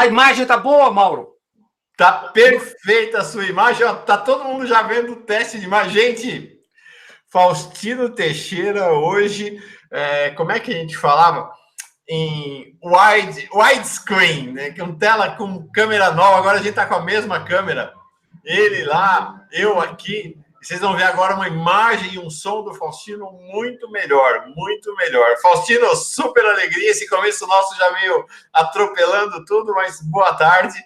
A imagem tá boa, Mauro? Tá perfeita a sua imagem. Ó, tá todo mundo já vendo o teste de imagem. Gente, Faustino Teixeira hoje, como é que a gente falava? Em widescreen, né? Com tela com câmera nova. Agora a gente tá com a mesma câmera. Ele lá, eu aqui. Vocês vão ver agora uma imagem e um som do Faustino muito melhor, muito melhor. Faustino, super alegria. Esse começo nosso já veio atropelando tudo, mas boa tarde.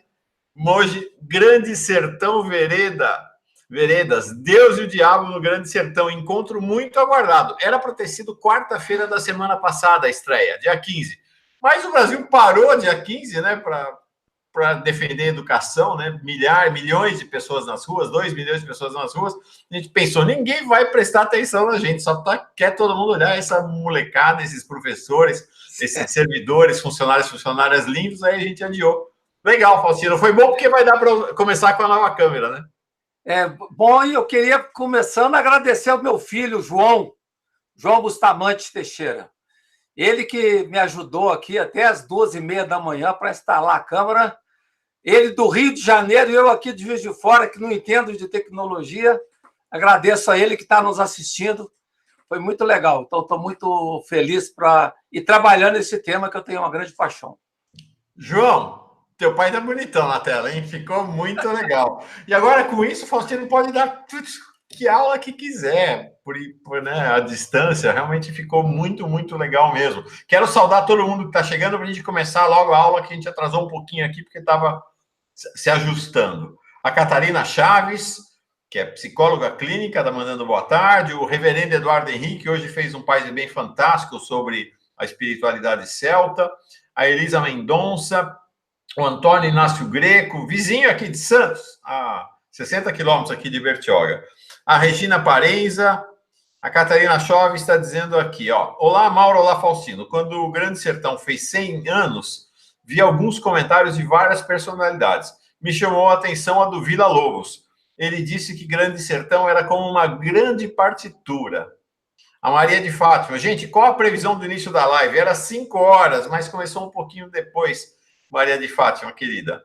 Mogi, Grande Sertão Veredas, Deus e o Diabo no Grande Sertão, encontro muito aguardado. Era para ter sido quarta-feira da semana passada a estreia, dia 15. Mas o Brasil parou dia 15, né, para defender a educação, né? Milhões de pessoas nas ruas, 2 milhões de pessoas nas ruas. A gente pensou, ninguém vai prestar atenção na gente, quer todo mundo olhar essa molecada, esses professores, esses servidores, funcionárias lindos, aí a gente adiou. Legal, Faustino. Foi bom porque vai dar para começar com a nova câmera, né? Bom, e eu queria, começando, agradecer ao meu filho, João Bustamante Teixeira. Ele que me ajudou aqui até às 12h30 da manhã para instalar a câmera. Ele do Rio de Janeiro e eu aqui de Juiz de Fora, que não entendo de tecnologia. Agradeço a ele que está nos assistindo. Foi muito legal. Então, estou muito feliz para ir trabalhando esse tema que eu tenho uma grande paixão. João, teu pai tá bonitão na tela, hein? Ficou muito legal. E agora, com isso, o Faustino pode dar que aula que quiser, né, à distância. Realmente ficou muito, muito legal mesmo. Quero saudar todo mundo que está chegando para a gente começar logo a aula, que a gente atrasou um pouquinho aqui, porque estava se ajustando. A Catarina Chaves, que é psicóloga clínica, está mandando boa tarde. O reverendo Eduardo Henrique hoje fez um Paz e Bem fantástico sobre a espiritualidade celta. A Elisa Mendonça, o Antônio Inácio Greco, vizinho aqui de Santos, a 60 quilômetros aqui de Bertioga. A Regina Parenza, a Catarina Chove está dizendo aqui, ó. Olá, Mauro, olá, Faustino. Quando o Grande Sertão fez 100 anos, vi alguns comentários de várias personalidades. Me chamou a atenção a do Vila Lobos. Ele disse que Grande Sertão era como uma grande partitura. A Maria de Fátima. Gente, qual a previsão do início da live? Era 5 horas, mas começou um pouquinho depois, Maria de Fátima, querida.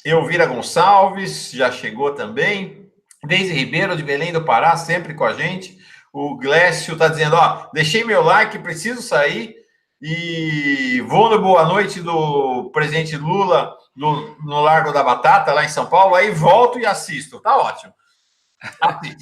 Elvira Gonçalves, já chegou também. Deise Ribeiro, de Belém do Pará, sempre com a gente. O Glécio está dizendo, ó, deixei meu like, preciso sair e vou no Boa Noite do presidente Lula no Largo da Batata, lá em São Paulo, aí volto e assisto. Tá ótimo.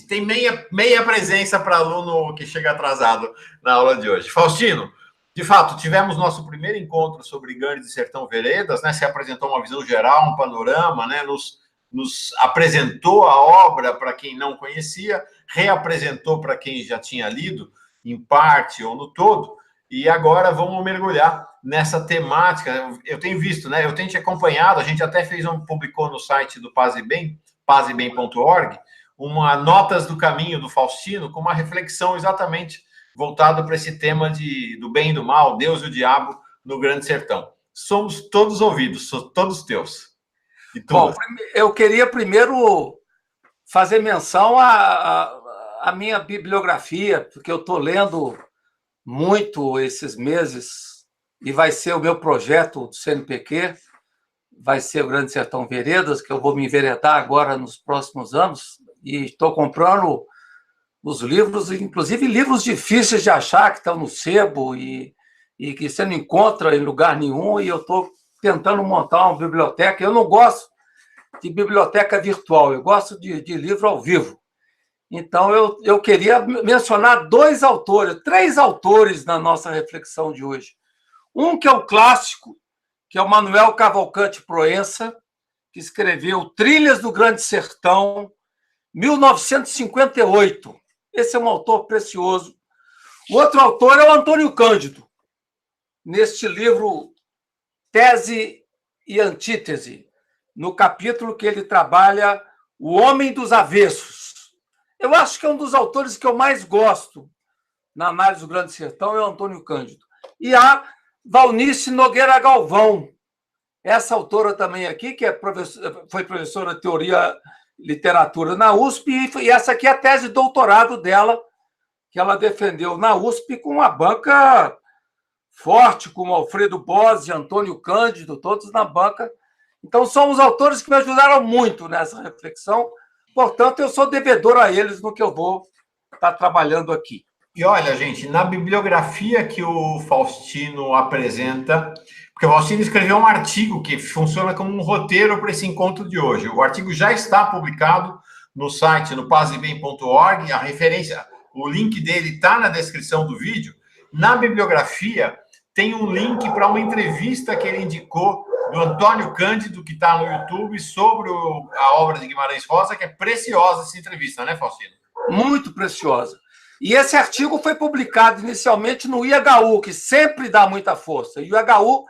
Tem meia presença para aluno que chega atrasado na aula de hoje. Faustino, de fato, tivemos nosso primeiro encontro sobre Grande Sertão Veredas, né? Se apresentou uma visão geral, um panorama, né? Nos apresentou a obra para quem não conhecia, reapresentou para quem já tinha lido, em parte ou no todo, e agora vamos mergulhar nessa temática. Eu tenho visto, né? Eu tenho te acompanhado, a gente até publicou no site do Paz e Bem, pazebem.org, uma Notas do Caminho do Faustino, com uma reflexão exatamente voltada para esse tema do bem e do mal, Deus e o diabo no Grande Sertão. Somos todos ouvidos, todos teus. Bom, eu queria primeiro fazer menção à minha bibliografia, porque eu estou lendo muito esses meses, e vai ser o meu projeto do CNPq, vai ser o Grande Sertão Veredas, que eu vou me enveredar agora nos próximos anos, e estou comprando os livros, inclusive livros difíceis de achar, que estão no sebo e que você não encontra em lugar nenhum, e eu estou tentando montar uma biblioteca. Eu não gosto de biblioteca virtual, eu gosto de livro ao vivo. Então, eu queria mencionar 3 autores na nossa reflexão de hoje. Um que é o clássico, que é o Manuel Cavalcante Proença, que escreveu Trilhas do Grande Sertão, 1958. Esse é um autor precioso. O outro autor é o Antônio Cândido, neste livro Tese e Antítese, no capítulo que ele trabalha O Homem dos Avessos. Eu acho que é um dos autores que eu mais gosto na análise do Grande Sertão é o Antônio Cândido. E a Valnice Nogueira Galvão, essa autora também aqui, que foi professora de Teoria e Literatura na USP, e essa aqui é a tese de doutorado dela, que ela defendeu na USP com uma banca Forte, como Alfredo Bozzi, Antônio Cândido, todos na banca. Então, são os autores que me ajudaram muito nessa reflexão. Portanto, eu sou devedor a eles no que eu vou estar trabalhando aqui. E olha, gente, na bibliografia que o Faustino apresenta, porque o Faustino escreveu um artigo que funciona como um roteiro para esse encontro de hoje. O artigo já está publicado no site, no pazebem.org, a referência, o link dele está na descrição do vídeo. Na bibliografia, tem um link para uma entrevista que ele indicou do Antônio Cândido, que está no YouTube, sobre a obra de Guimarães Rosa, que é preciosa essa entrevista, né, Faustino? Muito preciosa. E esse artigo foi publicado inicialmente no IHU, que sempre dá muita força. E o IHU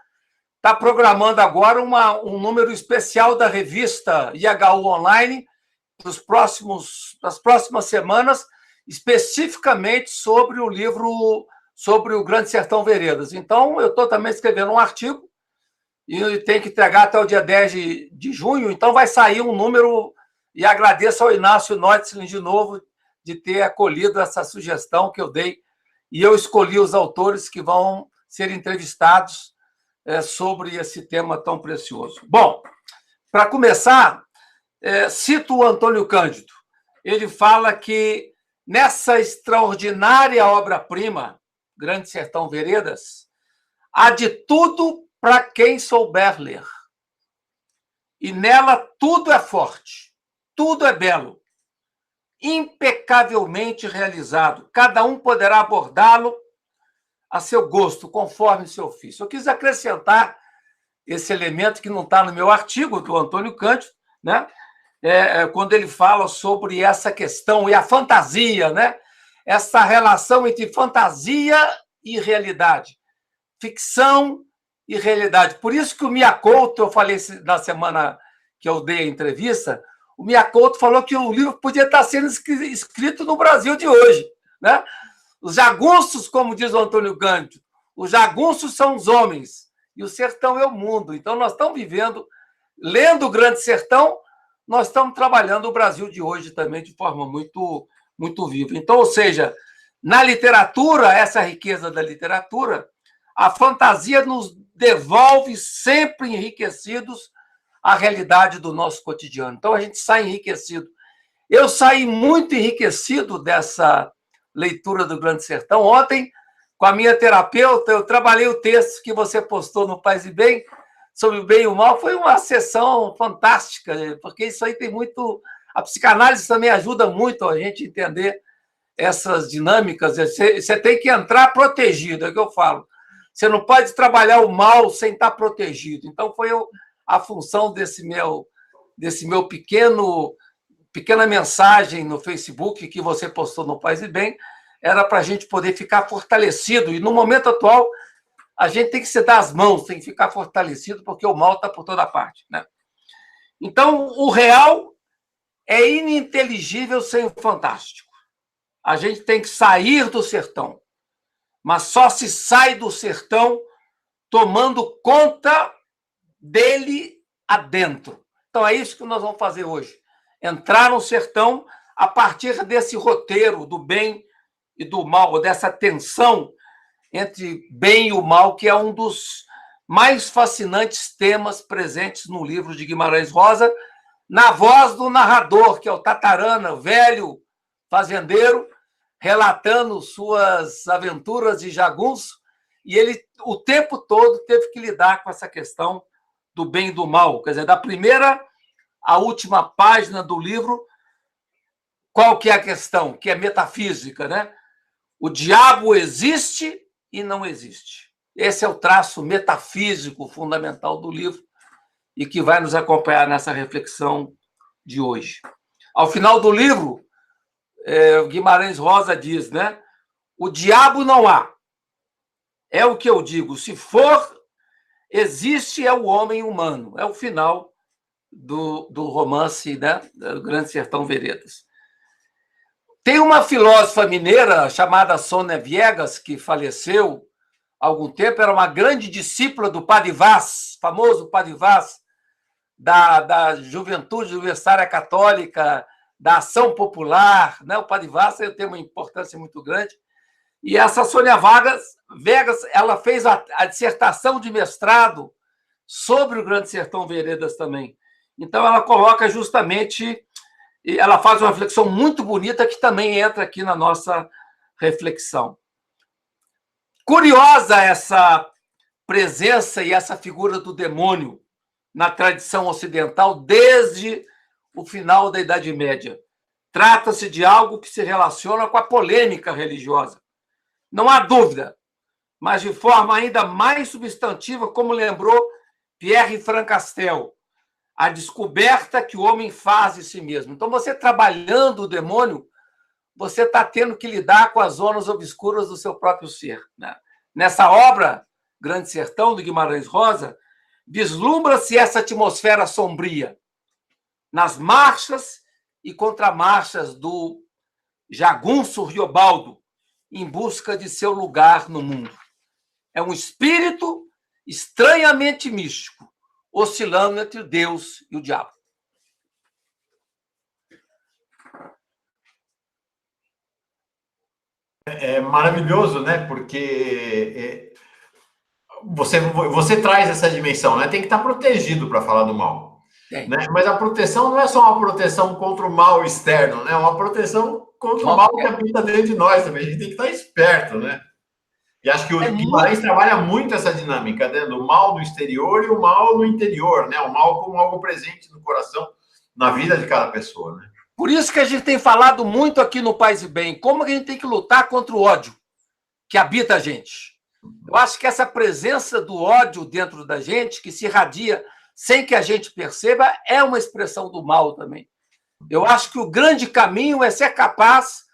está programando agora um número especial da revista IHU Online das próximas semanas, especificamente sobre o livro, sobre o Grande Sertão Veredas. Então, eu estou também escrevendo um artigo e tem que entregar até o dia 10 de junho, então vai sair um número, e agradeço ao Inácio Neutzlin de novo de ter acolhido essa sugestão que eu dei, e eu escolhi os autores que vão ser entrevistados sobre esse tema tão precioso. Bom, para começar, cito o Antônio Cândido. Ele fala que nessa extraordinária obra-prima, Grande Sertão Veredas, há de tudo para quem souber ler. E nela tudo é forte, tudo é belo, impecavelmente realizado. Cada um poderá abordá-lo a seu gosto, conforme seu ofício. Eu quis acrescentar esse elemento que não está no meu artigo, do Antônio Cândido, né? Quando ele fala sobre essa questão e a fantasia, né? Essa relação entre fantasia e realidade, ficção e realidade. Por isso que o Mia Couto, eu falei na semana que eu dei a entrevista, o Mia Couto falou que o livro podia estar sendo escrito no Brasil de hoje, né? Os jagunços, como diz o Antônio Cândido, os jagunços são os homens e o sertão é o mundo. Então, nós estamos vivendo, lendo o Grande Sertão, nós estamos trabalhando o Brasil de hoje também de forma muito, muito viva. Então, ou seja, na literatura, essa riqueza da literatura, a fantasia nos devolve sempre enriquecidos a realidade do nosso cotidiano. Então, a gente sai enriquecido. Eu saí muito enriquecido dessa leitura do Grande Sertão. Ontem, com a minha terapeuta, eu trabalhei o texto que você postou no Paz e Bem, sobre o bem e o mal. Foi uma sessão fantástica, porque isso aí tem muito... A psicanálise também ajuda muito a gente entender essas dinâmicas. Você tem que entrar protegido, é o que eu falo. Você não pode trabalhar o mal sem estar protegido. Então, foi a função desse meu pequena mensagem no Facebook que você postou no Paz e Bem, era para a gente poder ficar fortalecido. E no momento atual, a gente tem que se dar as mãos, tem que ficar fortalecido, porque o mal está por toda parte, né? Então, o real é ininteligível sem o fantástico. A gente tem que sair do sertão, mas só se sai do sertão tomando conta dele adentro. Então, é isso que nós vamos fazer hoje. Entrar no sertão a partir desse roteiro do bem e do mal, dessa tensão entre bem e o mal, que é um dos mais fascinantes temas presentes no livro de Guimarães Rosa, na voz do narrador, que é o Tatarana, velho fazendeiro, relatando suas aventuras de jagunço, e ele, o tempo todo, teve que lidar com essa questão do bem e do mal. Quer dizer, da primeira à última página do livro, qual que é a questão? Que é metafísica, né? O diabo existe e não existe. Esse é o traço metafísico fundamental do livro e que vai nos acompanhar nessa reflexão de hoje. Ao final do livro, Guimarães Rosa diz, né? O diabo não há. É o que eu digo. Se for, existe, é o homem humano. É o final do romance, né? Do Grande Sertão Veredas. Tem uma filósofa mineira chamada Sônia Viegas, que faleceu há algum tempo, era uma grande discípula do Padre Vaz, famoso Padre Vaz, da Juventude Universitária Católica, da Ação Popular, né? O Padre Vaz tem uma importância muito grande. E essa Sônia Vegas, ela fez a dissertação de mestrado sobre o Grande Sertão Veredas também. Então, ela coloca justamente, ela faz uma reflexão muito bonita que também entra aqui na nossa reflexão. Curiosa essa presença e essa figura do demônio na tradição ocidental desde o final da Idade Média. Trata-se de algo que se relaciona com a polêmica religiosa. Não há dúvida, mas de forma ainda mais substantiva, como lembrou Pierre Francastel, a descoberta que o homem faz de si mesmo. Então, você trabalhando o demônio, você está tendo que lidar com as zonas obscuras do seu próprio ser. Né? Nessa obra, Grande Sertão, do Guimarães Rosa, vislumbra-se essa atmosfera sombria nas marchas e contramarchas do jagunço Riobaldo, em busca de seu lugar no mundo. É um espírito estranhamente místico, oscilando entre Deus e o diabo. É maravilhoso, né? Porque você traz essa dimensão, né? Tem que estar protegido para falar do mal. Né? Mas a proteção não é só uma proteção contra o mal externo, né? É uma proteção contra o mal que habita dentro de nós também. A gente tem que estar esperto, né? E acho que o Guimarães trabalha muito essa dinâmica, né? Do mal no exterior e o mal no interior, né? O mal como algo presente no coração, na vida de cada pessoa, né? Por isso que a gente tem falado muito aqui no Paz e Bem, como a gente tem que lutar contra o ódio que habita a gente. Eu acho que essa presença do ódio dentro da gente, que se irradia sem que a gente perceba, é uma expressão do mal também. Eu acho que o grande caminho é ser capaz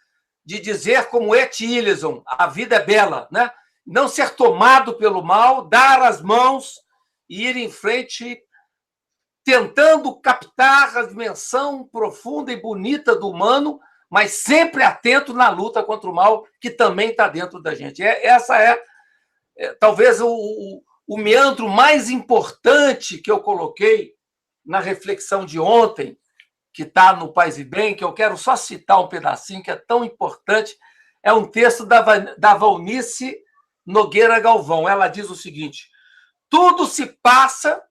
de dizer, como Etilisson, a vida é bela, né? Não ser tomado pelo mal, dar as mãos e ir em frente, tentando captar a dimensão profunda e bonita do humano, mas sempre atento na luta contra o mal, que também está dentro da gente. Essa é talvez o meandro mais importante que eu coloquei na reflexão de ontem, que está no Paz e Bem, que eu quero só citar um pedacinho, que é tão importante. É um texto da Valnice Nogueira Galvão. Ela diz o seguinte: tudo se passa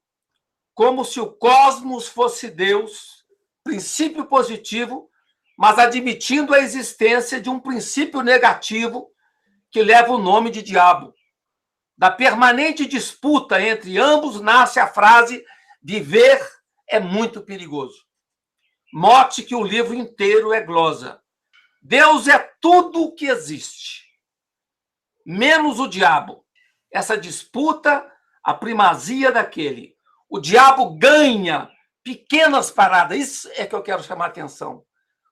como se o cosmos fosse Deus, princípio positivo, mas admitindo a existência de um princípio negativo que leva o nome de diabo. Da permanente disputa entre ambos nasce a frase: viver é muito perigoso. Mote que o livro inteiro é glosa. Deus é tudo o que existe, menos o diabo. Essa disputa, a primazia daquele. O diabo ganha pequenas paradas. Isso é que eu quero chamar a atenção.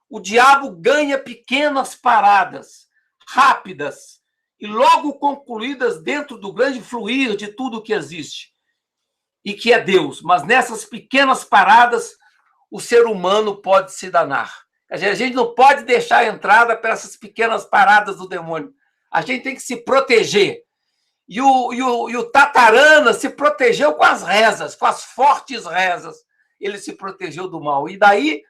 O diabo ganha pequenas paradas, rápidas, e logo concluídas dentro do grande fluir de tudo que existe, e que é Deus. Mas nessas pequenas paradas, o ser humano pode se danar. A gente não pode deixar a entrada para essas pequenas paradas do demônio. A gente tem que se proteger. E o Tatarana se protegeu com as rezas, com as fortes rezas. Ele se protegeu do mal. E daí,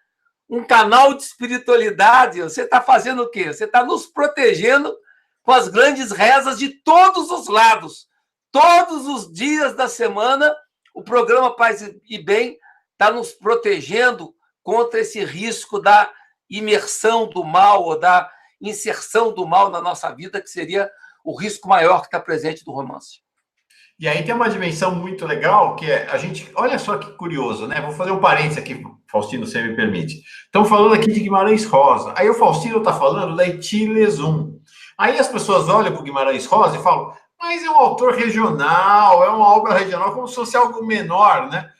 um canal de espiritualidade, você está fazendo o quê? Você está nos protegendo com as grandes rezas de todos os lados. Todos os dias da semana, o programa Paz e Bem está nos protegendo contra esse risco da imersão do mal ou da inserção do mal na nossa vida, que seria o risco maior que está presente no romance. E aí tem uma dimensão muito legal, que é a gente... Olha só que curioso, né? Vou fazer um parênteses aqui, Faustino, se me permite. Estamos falando aqui de Guimarães Rosa. Aí o Faustino está falando da Etilisson. Aí as pessoas olham para o Guimarães Rosa e falam, mas é um autor regional, é uma obra regional, como se fosse algo menor, né?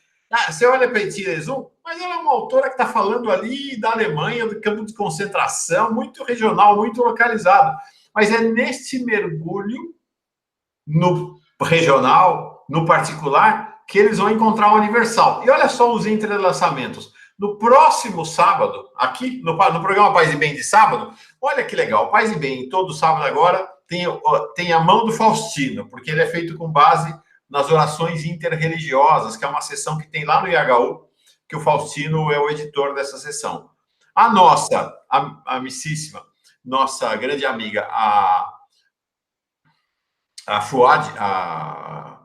Você olha para Etilisson, mas ela é uma autora que está falando ali da Alemanha, do campo de concentração, muito regional, muito localizado. Mas é nesse mergulho no regional, no particular, que eles vão encontrar o universal. E olha só os entrelaçamentos. No próximo sábado, aqui no programa Paz e Bem de sábado, olha que legal, Paz e Bem, todo sábado agora tem a mão do Faustino, porque ele é feito com base nas orações interreligiosas, que é uma sessão que tem lá no IHU, que o Faustino é o editor dessa sessão. A nossa, a amicíssima, nossa grande amiga, a A Fuad,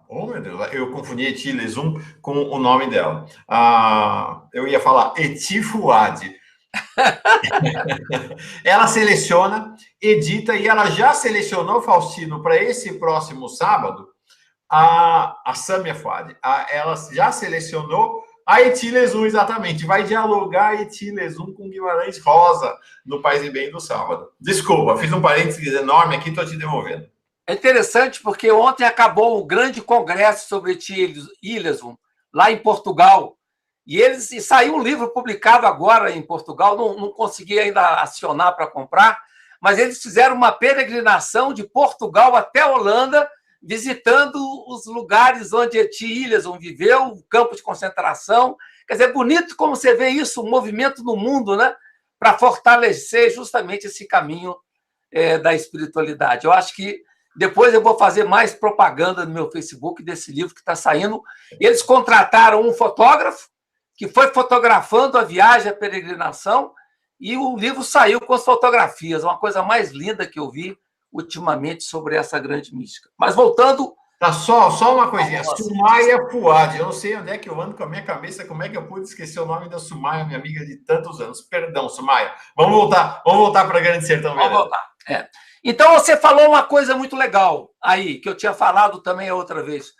oh, meu Deus, eu confundi Etilesum com o nome dela. Eu ia falar Eti Fuad. Ela seleciona, edita, e ela já selecionou, Faustino, para esse próximo sábado, a Samia Fuad. Ela já selecionou a Etilesum, exatamente. Vai dialogar a Etilesum com Guimarães Rosa no Paz e Bem do sábado. Desculpa, fiz um parênteses enorme aqui, estou te devolvendo. É interessante porque ontem acabou o grande congresso sobre Etilesum, lá em Portugal. E saiu um livro publicado agora em Portugal, não consegui ainda acionar para comprar, mas eles fizeram uma peregrinação de Portugal até a Holanda, visitando os lugares onde Etilesum viveu, o campo de concentração. Quer dizer, bonito como você vê isso, um movimento no mundo, né, para fortalecer justamente esse caminho da espiritualidade. Eu acho que depois eu vou fazer mais propaganda no meu Facebook desse livro que está saindo. Eles contrataram um fotógrafo que foi fotografando a viagem, a peregrinação, e o livro saiu com as fotografias, uma coisa mais linda que eu vi ultimamente sobre essa grande mística. Mas voltando... Tá, só uma coisinha, Sumaya Fuad, eu não sei onde é que eu ando com a minha cabeça, como é que eu pude esquecer o nome da Sumaya, minha amiga de tantos anos. Perdão, Sumaya. Vamos voltar para Grande Sertão Veredas. Vamos voltar, Então, você falou uma coisa muito legal aí, que eu tinha falado também a outra vez.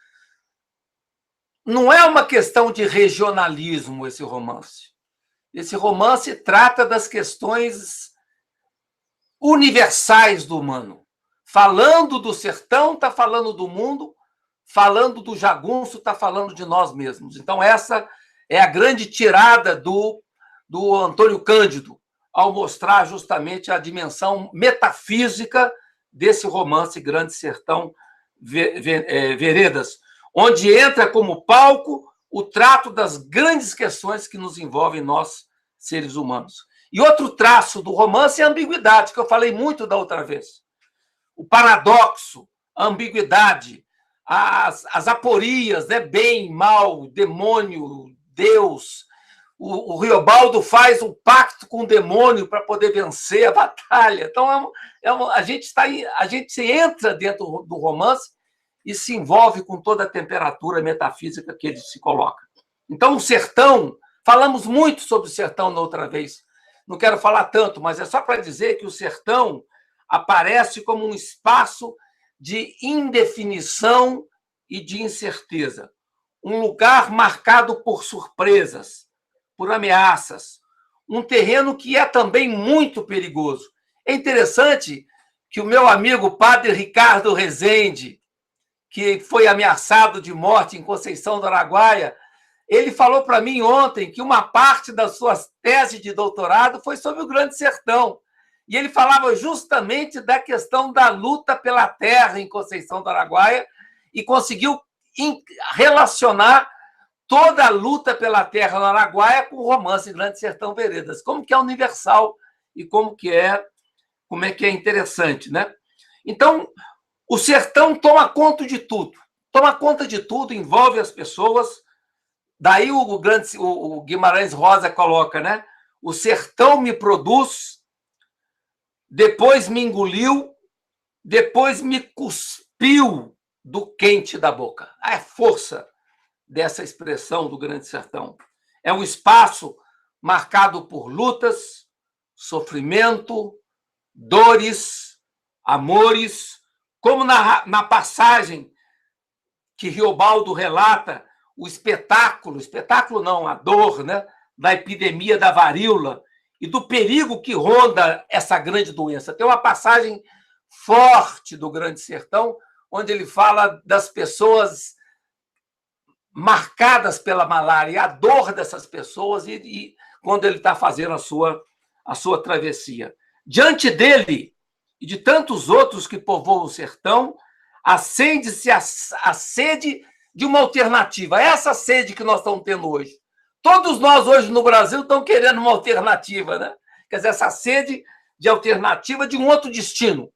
Não é uma questão de regionalismo esse romance. Esse romance trata das questões universais do humano. Falando do sertão, está falando do mundo. Falando do jagunço, está falando de nós mesmos. Então, essa é a grande tirada do Antônio Cândido, ao mostrar justamente a dimensão metafísica desse romance Grande Sertão Veredas, onde entra como palco o trato das grandes questões que nos envolvem nós, seres humanos. E outro traço do romance é a ambiguidade, que eu falei muito da outra vez. O paradoxo, a ambiguidade, as aporias, né? Bem, mal, demônio, Deus. O Riobaldo faz um pacto com o demônio para poder vencer a batalha. Então, a gente entra dentro do romance e se envolve com toda a temperatura metafísica que ele se coloca. Então, o sertão, falamos muito sobre o sertão da outra vez, não quero falar tanto, mas é só para dizer que o sertão aparece como um espaço de indefinição e de incerteza, um lugar marcado por surpresas, por ameaças, um terreno que é também muito perigoso. É interessante que o meu amigo padre Ricardo Rezende, que foi ameaçado de morte em Conceição do Araguaia, ele falou para mim ontem que uma parte das suas teses de doutorado foi sobre o Grande Sertão. E ele falava justamente da questão da luta pela terra em Conceição do Araguaia e conseguiu relacionar toda a luta pela terra no Araguaia com o romance Grande Sertão Veredas. Como que é universal e como é que é interessante, né? Então, o sertão toma conta de tudo. Toma conta de tudo, envolve as pessoas. Daí o Guimarães Rosa coloca, né? O sertão me produz, depois me engoliu, depois me cuspiu do quente da boca. A força dessa expressão do Grande Sertão. É um espaço marcado por lutas, sofrimento, dores, amores, como na passagem que Riobaldo relata, o espetáculo não, a dor, né, da epidemia da varíola e do perigo que ronda essa grande doença. Tem uma passagem forte do Grande Sertão, onde ele fala das pessoas marcadas pela malária, a dor dessas pessoas e quando ele está fazendo a sua travessia. Diante dele e de tantos outros que povoam o sertão, acende-se a sede de uma alternativa. Essa sede que nós estamos tendo hoje. Todos nós hoje no Brasil estamos querendo uma alternativa, né? Quer dizer, essa sede de alternativa de um outro destino.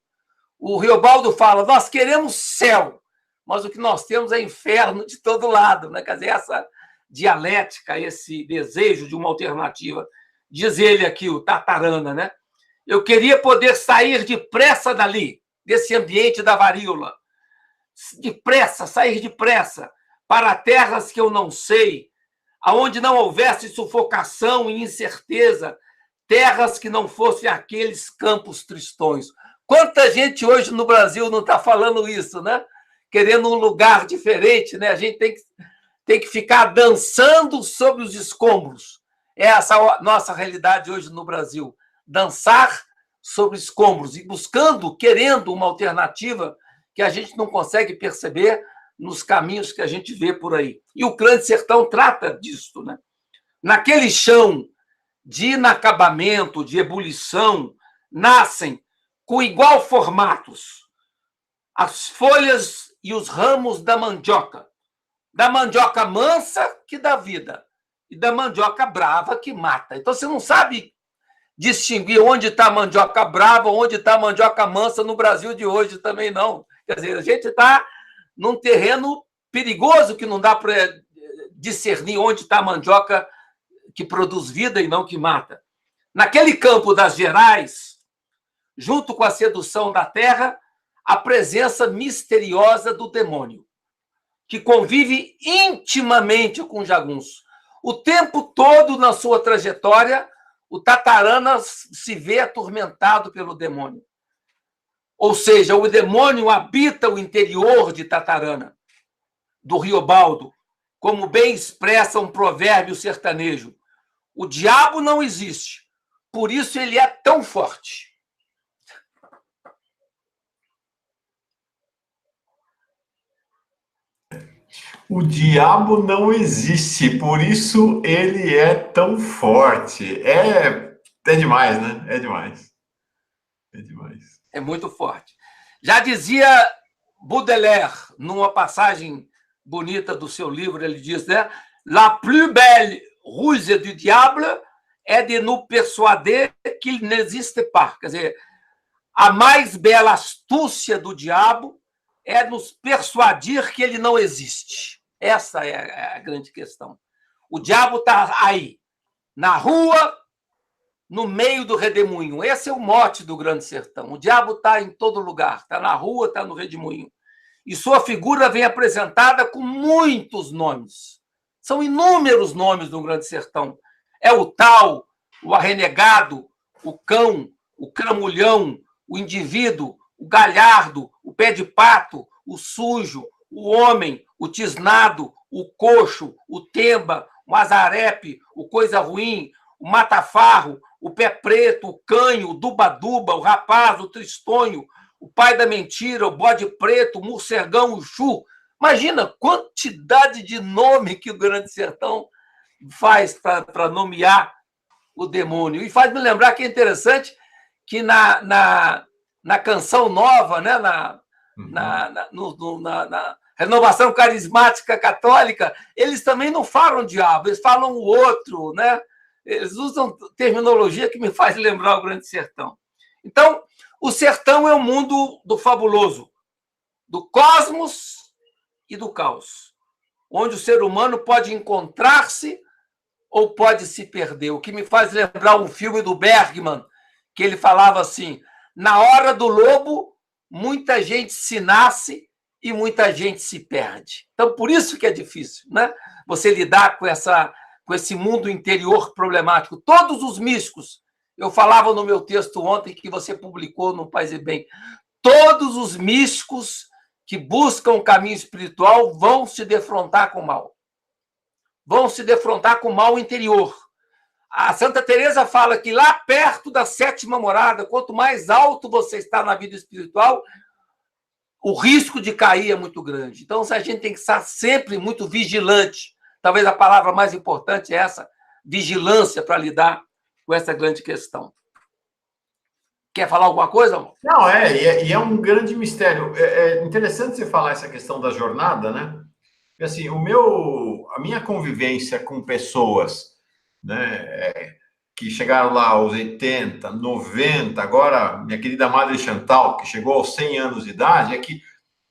O Riobaldo fala, nós queremos céu, mas o que nós temos é inferno de todo lado, né? Quer dizer, essa dialética, esse desejo de uma alternativa. Diz ele aqui, o Tatarana, né? Eu queria poder sair depressa dali, desse ambiente da varíola. depressa, sair depressa para terras que eu não sei, aonde não houvesse sufocação e incerteza, terras que não fossem aqueles campos tristões. Quanta gente hoje no Brasil não está falando isso, né? Querendo um lugar diferente, né? A gente tem que ficar dançando sobre os escombros. Essa é a nossa realidade hoje no Brasil. Dançar sobre escombros e buscando, querendo uma alternativa que a gente não consegue perceber nos caminhos que a gente vê por aí. E o Grande Sertão trata disso, né? Naquele chão de inacabamento, de ebulição, nascem com igual formatos as folhas e os ramos da mandioca mansa que dá vida e da mandioca brava que mata. Então você não sabe distinguir onde está a mandioca brava, onde está a mandioca mansa no Brasil de hoje também não. Quer dizer, a gente está num terreno perigoso que não dá para discernir onde está a mandioca que produz vida e não que mata. Naquele campo das Gerais, junto com a sedução da terra, a presença misteriosa do demônio, que convive intimamente com o jagunço. O tempo todo na sua trajetória, o Tatarana se vê atormentado pelo demônio. Ou seja, o demônio habita o interior de Tatarana, do Riobaldo, como bem expressa um provérbio sertanejo. O diabo não existe, por isso ele é tão forte. O diabo não existe, por isso ele é tão forte. É demais, né? É demais. É demais. É muito forte. Já dizia Baudelaire, numa passagem bonita do seu livro, ele diz, né? La plus belle ruse du diable é de nous persuader qu'il n'existe pas. Quer dizer, a mais bela astúcia do diabo é nos persuadir que ele não existe. Essa é a grande questão. O diabo está aí, na rua, no meio do redemoinho. Esse é o mote do Grande Sertão. O diabo está em todo lugar, está na rua, está no redemoinho. E sua figura vem apresentada com muitos nomes. São inúmeros nomes do Grande Sertão. É o tal, o arrenegado, o cão, o cramulhão, o indivíduo, o galhardo, o pé de pato, o sujo, o homem, o tisnado, o coxo, o temba, o azarepe, o coisa ruim, o matafarro, o pé preto, o canho, o duba-duba, o rapaz, o tristonho, o pai da mentira, o bode preto, o morcegão, o chu. Imagina a quantidade de nome que o Grande Sertão faz para nomear o demônio. E faz me lembrar que é interessante que na Canção Nova, né, na Renovação Carismática Católica, eles também não falam diabo, eles falam o outro, né? Eles usam terminologia que me faz lembrar o Grande Sertão. Então, o sertão é o mundo do fabuloso, do cosmos e do caos, onde o ser humano pode encontrar-se ou pode se perder. O que me faz lembrar um filme do Bergman, que ele falava assim, na hora do lobo, muita gente se nasce e muita gente se perde. Então, por isso que é difícil, né? Você lidar com esse mundo interior problemático. Todos os místicos, eu falava no meu texto ontem, que você publicou no Paz e Bem, todos os místicos que buscam o caminho espiritual vão se defrontar com o mal. Vão se defrontar com o mal interior. A Santa Teresa fala que lá perto da sétima morada, quanto mais alto você está na vida espiritual, o risco de cair é muito grande. Então, a gente tem que estar sempre muito vigilante. Talvez a palavra mais importante é essa, vigilância, para lidar com essa grande questão. Quer falar alguma coisa, amor? Não, e é um grande mistério. É interessante você falar essa questão da jornada, né? Porque, assim, a minha convivência com pessoas, né, que chegaram lá aos 80, 90, agora minha querida Madre Chantal, que chegou aos 100 anos de idade, é que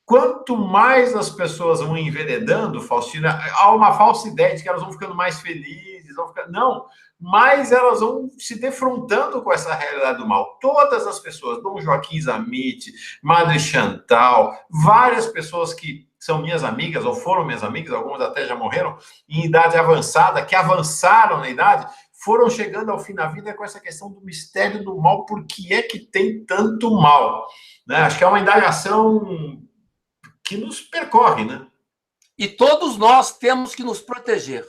quanto mais as pessoas vão enveredando, Faustina, há uma falsa ideia de que elas vão ficando mais felizes. Não, mais elas vão se defrontando com essa realidade do mal. Todas as pessoas, Dom Joaquim Zamit, Madre Chantal, várias pessoas que são minhas amigas, ou foram minhas amigas, algumas até já morreram, em idade avançada, que avançaram na idade, foram chegando ao fim da vida com essa questão do mistério do mal, por que é que tem tanto mal? Né? Acho que é uma indagação que nos percorre, né? E todos nós temos que nos proteger,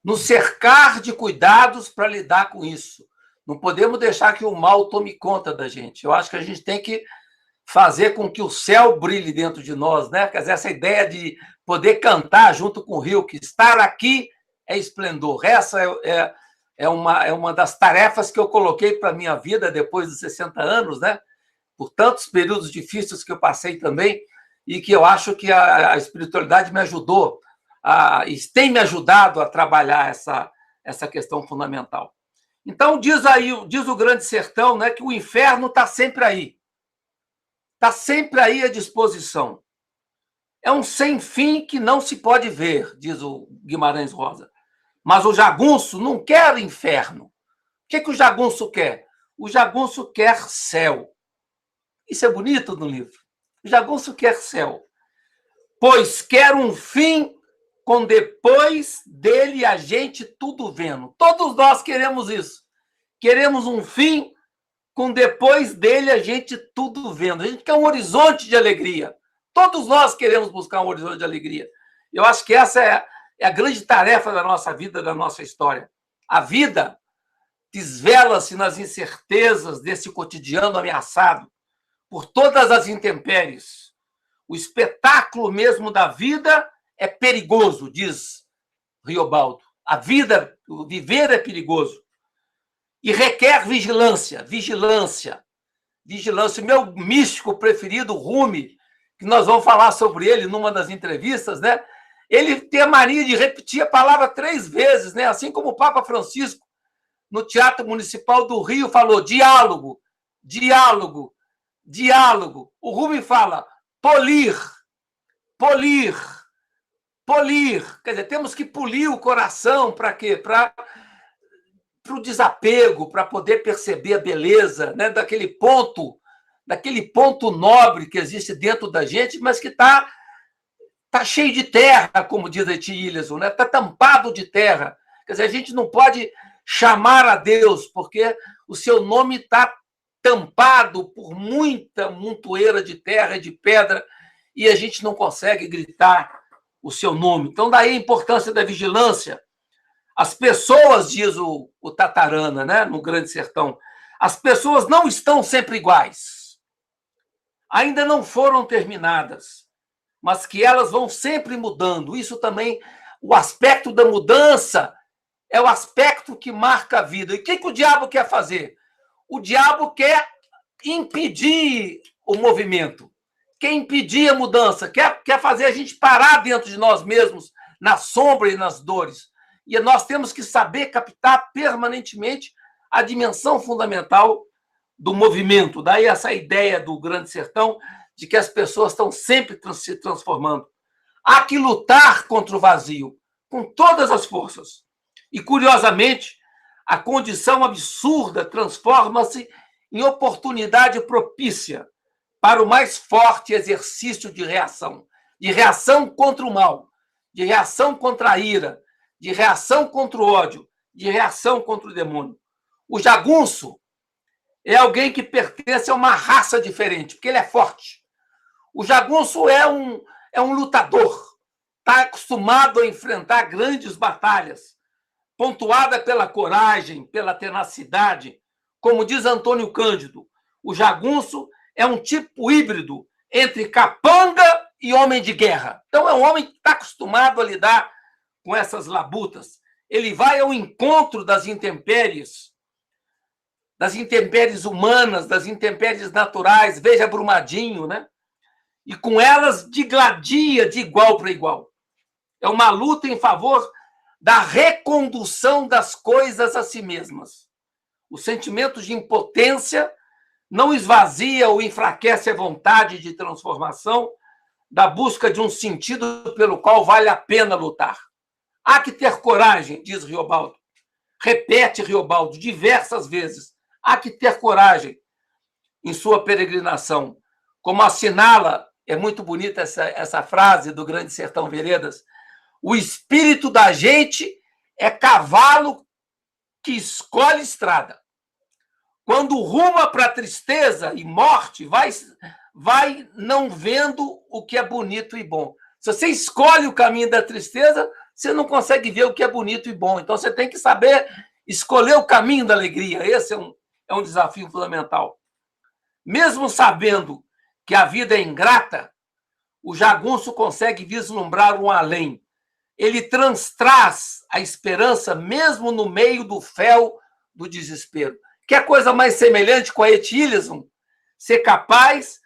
nos cercar de cuidados para lidar com isso. Não podemos deixar que o mal tome conta da gente. Eu acho que a gente tem que fazer com que o céu brilhe dentro de nós, né? Quer dizer, essa ideia de poder cantar junto com o rio, que estar aqui é esplendor. Essa é uma das tarefas que eu coloquei para a minha vida depois dos 60 anos, né? Por tantos períodos difíceis que eu passei também, e que eu acho que a espiritualidade me ajudou, e tem me ajudado a trabalhar essa questão fundamental. Então, diz o Grande Sertão, né, que o inferno está sempre aí. Está sempre aí à disposição. É um sem fim que não se pode ver, diz o Guimarães Rosa. Mas o jagunço não quer inferno. O que o jagunço quer? O jagunço quer céu. Isso é bonito no livro. O jagunço quer céu. Pois quer um fim com depois dele a gente tudo vendo. Todos nós queremos isso. Queremos um fim com depois dele a gente tudo vendo. A gente quer um horizonte de alegria. Todos nós queremos buscar um horizonte de alegria. Eu acho que essa é a grande tarefa da nossa vida, da nossa história. A vida desvela-se nas incertezas desse cotidiano ameaçado por todas as intempéries. O espetáculo mesmo da vida é perigoso, diz Riobaldo. A vida, o viver é perigoso. E requer vigilância, vigilância, vigilância. O meu místico preferido, Rumi, que nós vamos falar sobre ele numa das entrevistas, né? Ele tem a mania de repetir a palavra 3 vezes, né? Assim como o Papa Francisco, no Teatro Municipal do Rio, falou diálogo, diálogo, diálogo. O Rumi fala polir, polir, polir. Quer dizer, temos que polir o coração para quê? Para o desapego, para poder perceber a beleza, né, daquele ponto nobre que existe dentro da gente, mas que está cheio de terra, como diz a Eti Ilhason, né? Está tampado de terra. Quer dizer, a gente não pode chamar a Deus, porque o seu nome está tampado por muita montoeira de terra e de pedra, e a gente não consegue gritar o seu nome. Então, daí a importância da vigilância. As pessoas, diz o Tatarana, né, no Grande Sertão, as pessoas não estão sempre iguais. Ainda não foram terminadas, mas que elas vão sempre mudando. Isso também, o aspecto da mudança é o aspecto que marca a vida. E o que o diabo quer fazer? O diabo quer impedir o movimento, quer impedir a mudança, quer fazer a gente parar dentro de nós mesmos, na sombra e nas dores. E nós temos que saber captar permanentemente a dimensão fundamental do movimento. Daí essa ideia do Grande Sertão de que as pessoas estão sempre se transformando. Há que lutar contra o vazio, com todas as forças. E, curiosamente, a condição absurda transforma-se em oportunidade propícia para o mais forte exercício de reação contra o mal, de reação contra a ira, de reação contra o ódio, de reação contra o demônio. O jagunço é alguém que pertence a uma raça diferente, porque ele é forte. O jagunço é um lutador, está acostumado a enfrentar grandes batalhas, pontuada pela coragem, pela tenacidade. Como diz Antônio Cândido, o jagunço é um tipo híbrido entre capanga e homem de guerra. Então, é um homem que está acostumado a lidar com essas labutas. Ele vai ao encontro das intempéries humanas, das intempéries naturais. Veja Brumadinho, né? E com elas digladia de igual para igual. É uma luta em favor da recondução das coisas a si mesmas. O sentimento de impotência não esvazia ou enfraquece a vontade de transformação da busca de um sentido pelo qual vale a pena lutar. Há que ter coragem, diz Riobaldo. Repete Riobaldo diversas vezes. Há que ter coragem em sua peregrinação. Como assinala, é muito bonita essa frase do Grande Sertão Veredas, o espírito da gente é cavalo que escolhe estrada. Quando ruma para a tristeza e morte, vai não vendo o que é bonito e bom. Se você escolhe o caminho da tristeza, você não consegue ver o que é bonito e bom. Então, você tem que saber escolher o caminho da alegria. Esse é um desafio fundamental. Mesmo sabendo que a vida é ingrata, o jagunço consegue vislumbrar um além. Ele traz a esperança mesmo no meio do fel do desespero. Que é coisa mais semelhante com a etilismo? Ser capaz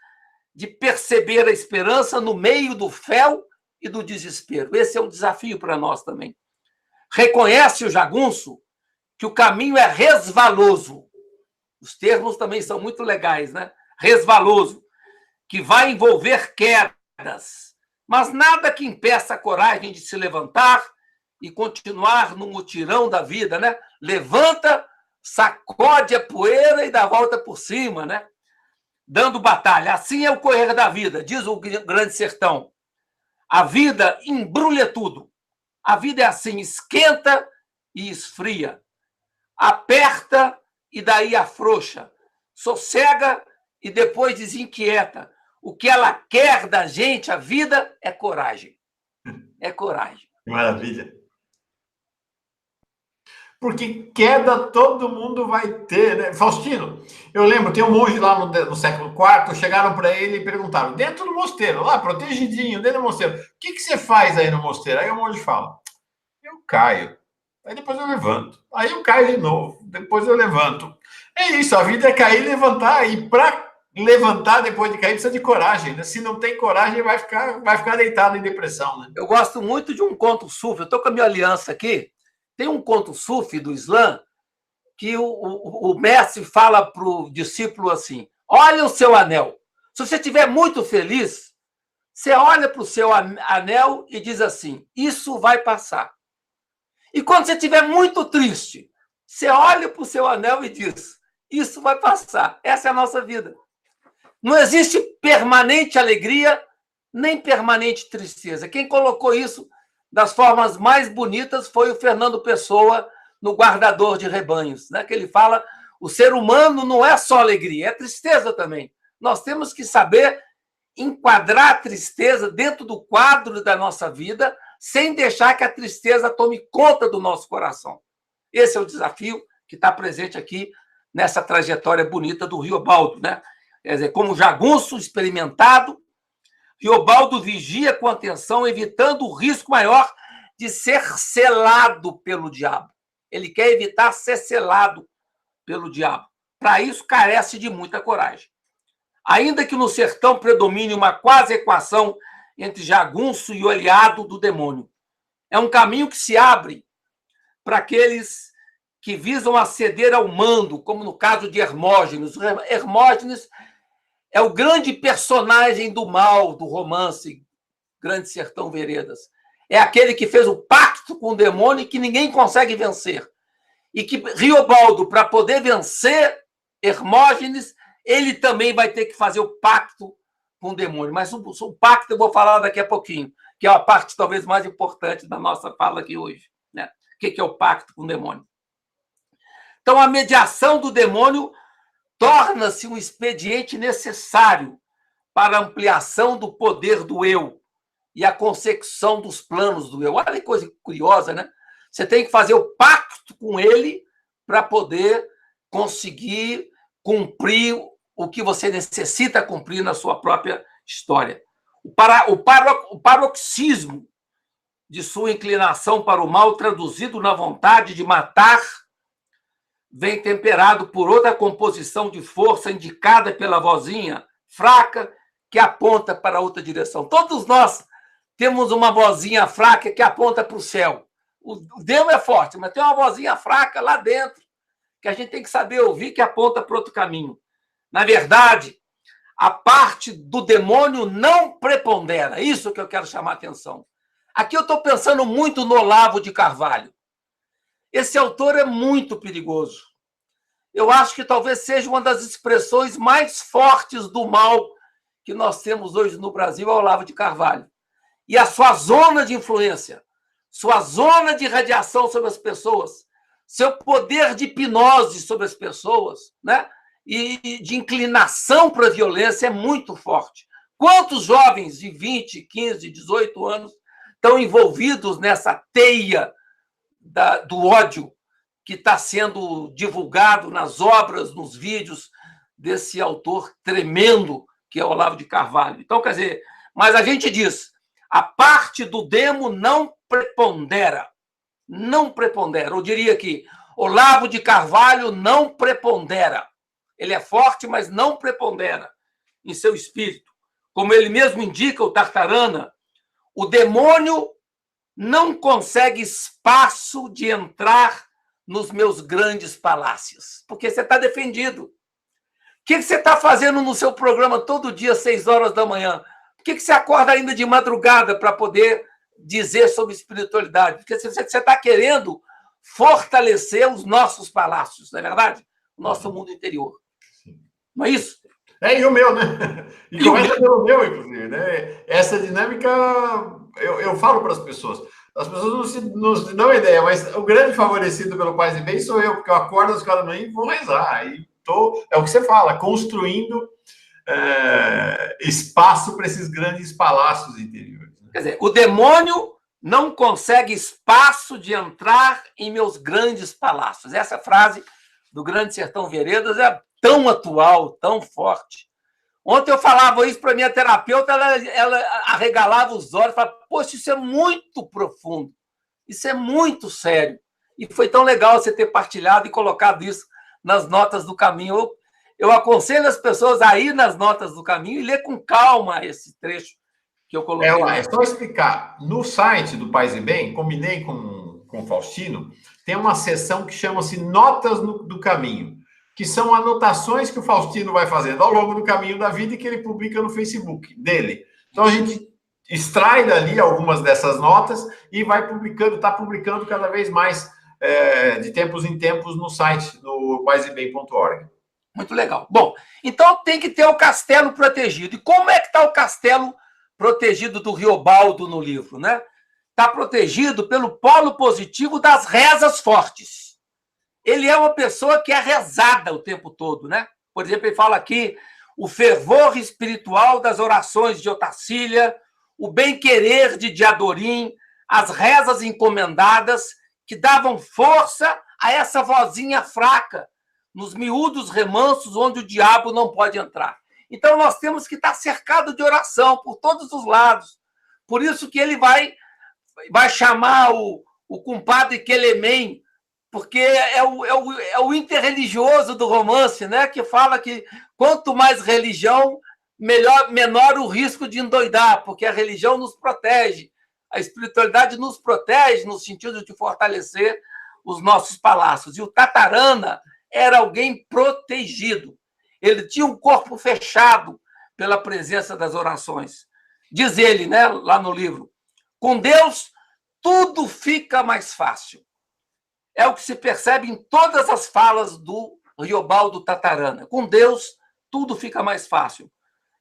de perceber a esperança no meio do fel e do desespero. Esse é um desafio para nós também. Reconhece o jagunço que o caminho é resvaloso. Os termos também são muito legais, né? Resvaloso, que vai envolver quedas, mas nada que impeça a coragem de se levantar e continuar no mutirão da vida, né? Levanta, sacode a poeira e dá a volta por cima, né? Dando batalha. Assim é o correr da vida, diz o Grande Sertão. A vida embrulha tudo. A vida é assim, esquenta e esfria. Aperta e daí afrouxa. Sossega e depois desinquieta. O que ela quer da gente, a vida, é coragem. É coragem. Maravilha. Porque queda todo mundo vai ter, né? Faustino, eu lembro, tem um monge lá no século IV, chegaram para ele e perguntaram, dentro do mosteiro, lá, protegidinho, dentro do mosteiro, o que você faz aí no mosteiro? Aí o monge fala, eu caio, aí depois eu levanto, aí eu caio de novo, depois eu levanto. É isso, a vida é cair e levantar, e para levantar depois de cair precisa de coragem, né? Se não tem coragem, vai ficar deitado em depressão, né? Eu gosto muito de um conto sufi, eu estou com a minha aliança aqui, tem um conto sufi do Islã que o mestre fala para o discípulo assim, olha o seu anel. Se você estiver muito feliz, você olha para o seu anel e diz assim, isso vai passar. E quando você estiver muito triste, você olha para o seu anel e diz, isso vai passar. Essa é a nossa vida. Não existe permanente alegria, nem permanente tristeza. Quem colocou isso das formas mais bonitas foi o Fernando Pessoa, no Guardador de Rebanhos, né? Que ele fala, o ser humano não é só alegria, é tristeza também. Nós temos que saber enquadrar a tristeza dentro do quadro da nossa vida, sem deixar que a tristeza tome conta do nosso coração. Esse é o desafio que está presente aqui nessa trajetória bonita do Riobaldo, né? Quer dizer, como jagunço experimentado, Riobaldo vigia com atenção, evitando o risco maior de ser selado pelo diabo. Ele quer evitar ser selado pelo diabo. Para isso, carece de muita coragem. Ainda que no sertão predomine uma quase equação entre jagunço e olhado do demônio. É um caminho que se abre para aqueles que visam aceder ao mando, como no caso de Hermógenes. Hermógenes é o grande personagem do mal do romance Grande Sertão Veredas. É aquele que fez o pacto com o demônio e que ninguém consegue vencer. E que Riobaldo, para poder vencer Hermógenes, ele também vai ter que fazer o pacto com o demônio. Mas o pacto eu vou falar daqui a pouquinho, que é a parte talvez mais importante da nossa fala aqui hoje, né? O que é o pacto com o demônio? Então, a mediação do demônio torna-se um expediente necessário para a ampliação do poder do eu e a consecução dos planos do eu. Olha que coisa curiosa, né? Você tem que fazer o pacto com ele para poder conseguir cumprir o que você necessita cumprir na sua própria história. O paroxismo de sua inclinação para o mal, traduzido na vontade de matar, vem temperado por outra composição de força indicada pela vozinha fraca que aponta para outra direção. Todos nós temos uma vozinha fraca que aponta para o céu. O Deus é forte, mas tem uma vozinha fraca lá dentro que a gente tem que saber ouvir, que aponta para outro caminho. Na verdade, a parte do demônio não prepondera. Isso que eu quero chamar a atenção. Aqui eu estou pensando muito no Olavo de Carvalho. Esse autor é muito perigoso. Eu acho que talvez seja uma das expressões mais fortes do mal que nós temos hoje no Brasil, é o Olavo de Carvalho. E a sua zona de influência, sua zona de radiação sobre as pessoas, seu poder de hipnose sobre as pessoas, né? E de inclinação para a violência é muito forte. Quantos jovens de 20, 15, 18 anos estão envolvidos nessa teia do ódio que está sendo divulgado nas obras, nos vídeos desse autor tremendo que é o Olavo de Carvalho? Então, quer dizer, mas a gente diz, a parte do demo não prepondera. Não prepondera. Eu diria que Olavo de Carvalho não prepondera. Ele é forte, mas não prepondera em seu espírito. Como ele mesmo indica, o Tartarana, o demônio não consegue espaço de entrar nos meus grandes palácios, porque você está defendido. O que você está fazendo no seu programa todo dia, às 6 horas da manhã? Por que você acorda ainda de madrugada para poder dizer sobre espiritualidade? Porque você está querendo fortalecer os nossos palácios, não é verdade? O nosso mundo interior. Não é isso? E o meu, né? E começa pelo meu, inclusive, né? Essa dinâmica, eu falo para as pessoas não se dão ideia, mas o grande favorecido pelo Paz e Bem sou eu, porque eu acordo às 4 da manhã e vou rezar. É o que você fala, construindo espaço para esses grandes palácios interiores. Quer dizer, o demônio não consegue espaço de entrar em meus grandes palácios. Essa frase do Grande Sertão Veredas é tão atual, tão forte. Ontem eu falava isso para minha terapeuta, ela arregalava os olhos e falava, poxa, isso é muito profundo, isso é muito sério. E foi tão legal você ter partilhado e colocado isso nas notas do caminho. Eu aconselho as pessoas a ir nas notas do caminho e ler com calma esse trecho que eu coloquei. É só explicar. No site do Paz e Bem, combinei com o Faustino, tem uma seção que chama-se Notas do Caminho, que são anotações que o Faustino vai fazendo ao longo do caminho da vida e que ele publica no Facebook dele. Então, a gente extrai dali algumas dessas notas e vai publicando, está publicando cada vez mais de tempos em tempos no site, no paisebem.org. Muito legal. Bom, então tem que ter o castelo protegido. E como é que está o castelo protegido do Riobaldo no livro, né? Está protegido pelo polo positivo das rezas fortes. Ele é uma pessoa que é rezada o tempo todo, né? Por exemplo, ele fala aqui o fervor espiritual das orações de Otacília, o bem-querer de Diadorim, as rezas encomendadas que davam força a essa vozinha fraca, nos miúdos remansos onde o diabo não pode entrar. Então, nós temos que estar cercado de oração por todos os lados. Por isso que ele vai chamar o compadre Quelemem, porque é o interreligioso do romance, né? Que fala que quanto mais religião, menor o risco de endoidar, porque a religião nos protege, a espiritualidade nos protege no sentido de fortalecer os nossos palácios. E o Tartarana era alguém protegido. Ele tinha um corpo fechado pela presença das orações. Diz ele, né, lá no livro, com Deus tudo fica mais fácil. É o que se percebe em todas as falas do Riobaldo Tartarana. Com Deus, tudo fica mais fácil.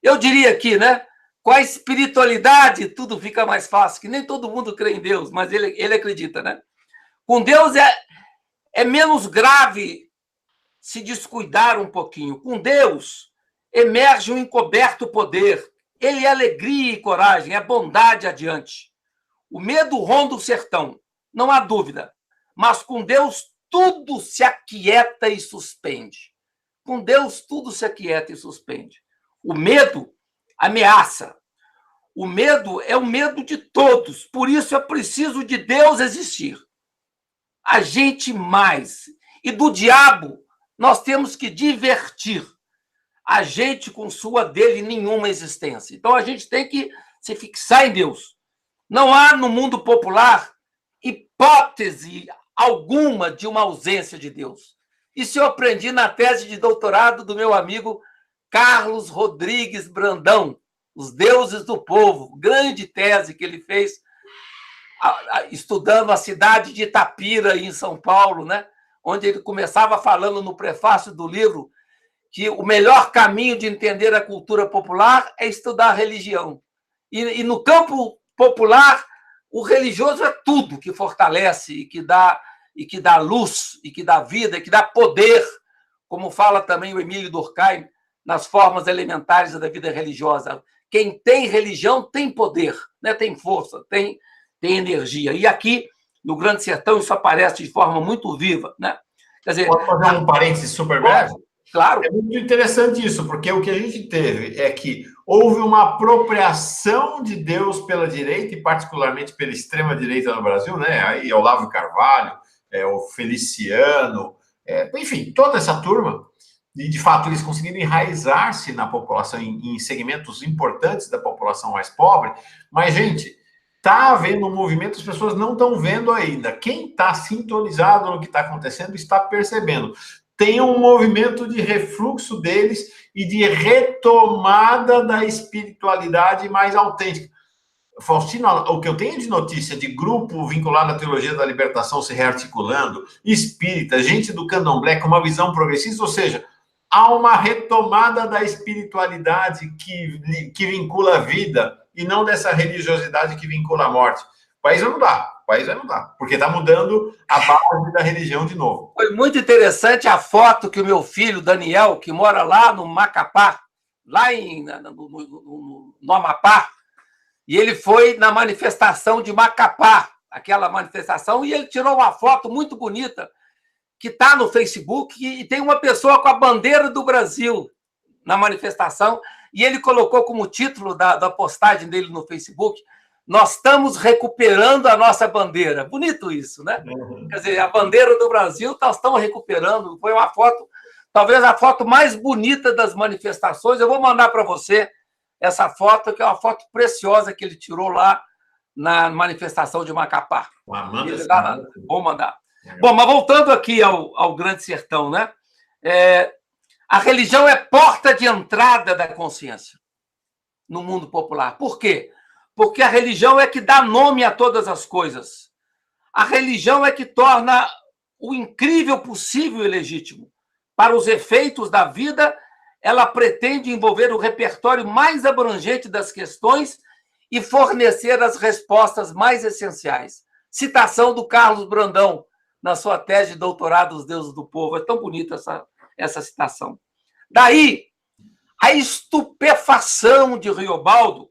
Eu diria aqui, né? Com a espiritualidade, tudo fica mais fácil, que nem todo mundo crê em Deus, mas ele acredita, né? Com Deus é menos grave se descuidar um pouquinho. Com Deus, emerge um encoberto poder. Ele é alegria e coragem, é bondade adiante. O medo ronda o sertão, não há dúvida. Mas com Deus tudo se aquieta e suspende. Com Deus tudo se aquieta e suspende. O medo ameaça. O medo é o medo de todos. Por isso é preciso de Deus existir. A gente mais. E do diabo nós temos que divertir. A gente com sua dele nenhuma existência. Então a gente tem que se fixar em Deus. Não há no mundo popular hipótese alguma de uma ausência de Deus. Isso eu aprendi na tese de doutorado do meu amigo Carlos Rodrigues Brandão, Os Deuses do Povo, grande tese que ele fez estudando a cidade de Itapira, em São Paulo, né? Onde ele começava falando no prefácio do livro que o melhor caminho de entender a cultura popular é estudar a religião. E no campo popular, o religioso é tudo que fortalece e que dá luz, e que dá vida, e que dá poder, como fala também o Emílio Durkheim, nas formas elementares da vida religiosa. Quem tem religião tem poder, né? Tem força, tem energia. E aqui, no Grande Sertão, isso aparece de forma muito viva, né? Quer dizer, pode fazer um parênteses super breve? Claro. É muito interessante isso, porque o que a gente teve é que houve uma apropriação de Deus pela direita, e particularmente pela extrema-direita no Brasil, né? Aí Olavo Carvalho, o Feliciano, enfim, toda essa turma, e de fato eles conseguiram enraizar-se na população, em segmentos importantes da população mais pobre, mas, gente, está havendo um movimento, as pessoas não estão vendo ainda. Quem está sintonizado no que está acontecendo está percebendo. Tem um movimento de refluxo deles e de retomada da espiritualidade mais autêntica. Faustino, o que eu tenho de notícia de grupo vinculado à teologia da libertação se rearticulando, espírita, gente do candomblé com uma visão progressista, ou seja, há uma retomada da espiritualidade que vincula a vida e não dessa religiosidade que vincula a morte. O país vai mudar, porque está mudando a base da religião de novo. Foi muito interessante a foto que o meu filho, Daniel, que mora lá no Macapá, lá no Amapá, e ele foi na manifestação de Macapá, aquela manifestação, e ele tirou uma foto muito bonita, que está no Facebook, e tem uma pessoa com a bandeira do Brasil na manifestação, e ele colocou como título da postagem dele no Facebook: nós estamos recuperando a nossa bandeira. Bonito isso, né? Quer dizer, a bandeira do Brasil nós estamos recuperando. Foi uma foto, talvez a foto mais bonita das manifestações. Eu vou mandar para você essa foto, que é uma foto preciosa que ele tirou lá na manifestação de Macapá. Vou mandar. Bom, mas voltando aqui ao Grande Sertão, né? A religião é porta de entrada da consciência no mundo popular. Por quê? Porque a religião é que dá nome a todas as coisas. A religião é que torna o incrível possível e legítimo. Para os efeitos da vida, ela pretende envolver o repertório mais abrangente das questões e fornecer as respostas mais essenciais. Citação do Carlos Brandão, na sua tese de doutorado Os Deuses do Povo. É tão bonita essa citação. Daí, a estupefação de Riobaldo,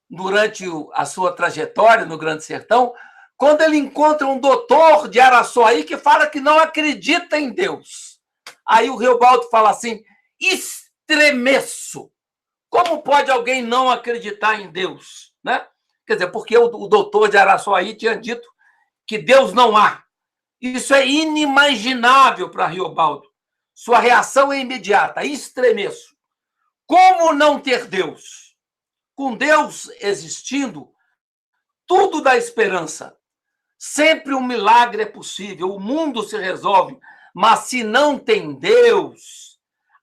durante a sua trajetória no Grande Sertão, quando ele encontra um doutor de Araçuaí que fala que não acredita em Deus. Aí o Riobaldo fala assim: estremeço. Como pode alguém não acreditar em Deus? Né? Quer dizer, porque o doutor de Araçuaí tinha dito que Deus não há. Isso é inimaginável para Riobaldo. Sua reação é imediata: estremeço. Como não ter Deus? Com Deus existindo, tudo dá esperança. Sempre um milagre é possível, o mundo se resolve, mas se não tem Deus,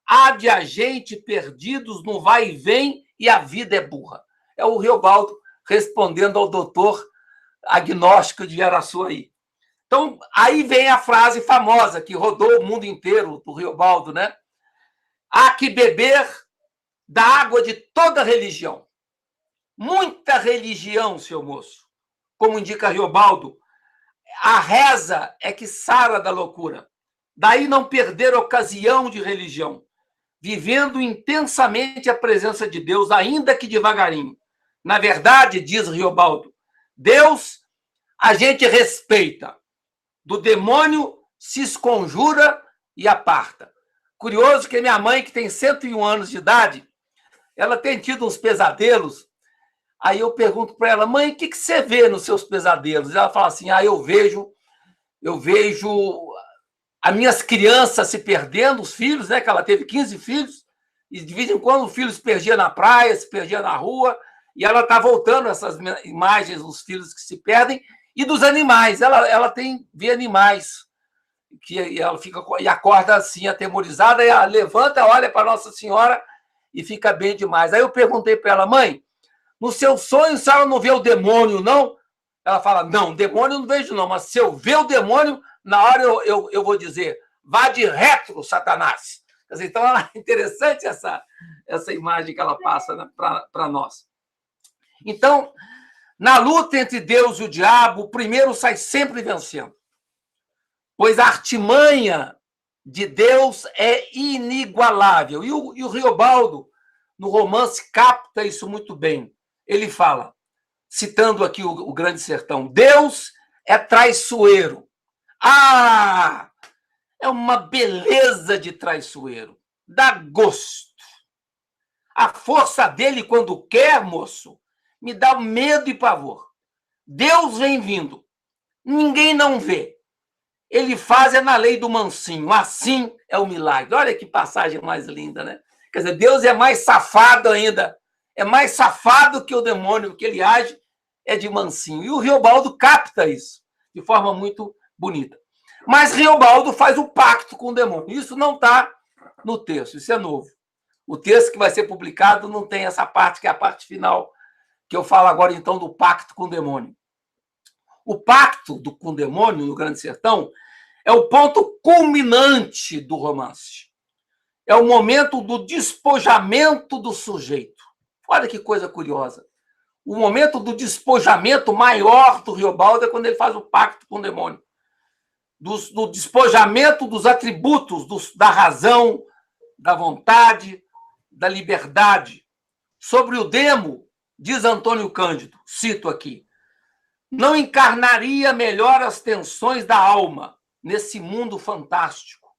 há de a gente perdidos no vai e vem e a vida é burra. É o Riobaldo respondendo ao doutor agnóstico de Araçuaí. Então, aí vem a frase famosa que rodou o mundo inteiro do Riobaldo, né? Há que beber da água de toda religião. Muita religião, seu moço. Como indica Riobaldo, a reza é que sara da loucura. Daí não perder ocasião de religião, vivendo intensamente a presença de Deus, ainda que devagarinho. Na verdade, diz Riobaldo, Deus a gente respeita. Do demônio se esconjura e aparta. Curioso que minha mãe, que tem 101 anos de idade, ela tem tido uns pesadelos. Aí eu pergunto para ela: mãe, o que você vê nos seus pesadelos? Ela fala assim: eu vejo as minhas crianças se perdendo, os filhos, né? Que ela teve 15 filhos, e de vez em quando o filho se perdia na praia, se perdia na rua, e ela está voltando essas imagens dos filhos que se perdem e dos animais. Ela vê animais, que ela fica e acorda assim, atemorizada, e ela levanta, olha para Nossa Senhora e fica bem demais. Aí eu perguntei para ela: mãe, no seu sonho, a senhora não vê o demônio, não? Ela fala, não, demônio eu não vejo não, mas se eu ver o demônio, na hora eu vou dizer, vá de retro, Satanás. Então, é interessante essa imagem que ela passa, né, para nós. Então, na luta entre Deus e o diabo, o primeiro sai sempre vencendo, pois a artimanha de Deus é inigualável. E o Riobaldo, no romance, capta isso muito bem. Ele fala, citando aqui o Grande Sertão, Deus é traiçoeiro. Ah, é uma beleza de traiçoeiro. Dá gosto. A força dele, quando quer, moço, me dá medo e pavor. Deus vem vindo. Ninguém não vê. Ele faz na lei do mansinho. Assim é o milagre. Olha que passagem mais linda, né? Quer dizer, Deus é mais safado ainda. É mais safado que o demônio, que ele age é de mansinho. E o Riobaldo capta isso de forma muito bonita. Mas Riobaldo faz um pacto com o demônio. Isso não está no texto, isso é novo. O texto que vai ser publicado não tem essa parte, que é a parte final, que eu falo agora, então, do pacto com o demônio. O pacto com o demônio, no Grande Sertão, é o ponto culminante do romance. É o momento do despojamento do sujeito. Olha que coisa curiosa. O momento do despojamento maior do Riobaldo é quando ele faz o pacto com o demônio. Do despojamento dos atributos da razão, da vontade, da liberdade. Sobre o demo, diz Antônio Cândido, cito aqui, não encarnaria melhor as tensões da alma nesse mundo fantástico,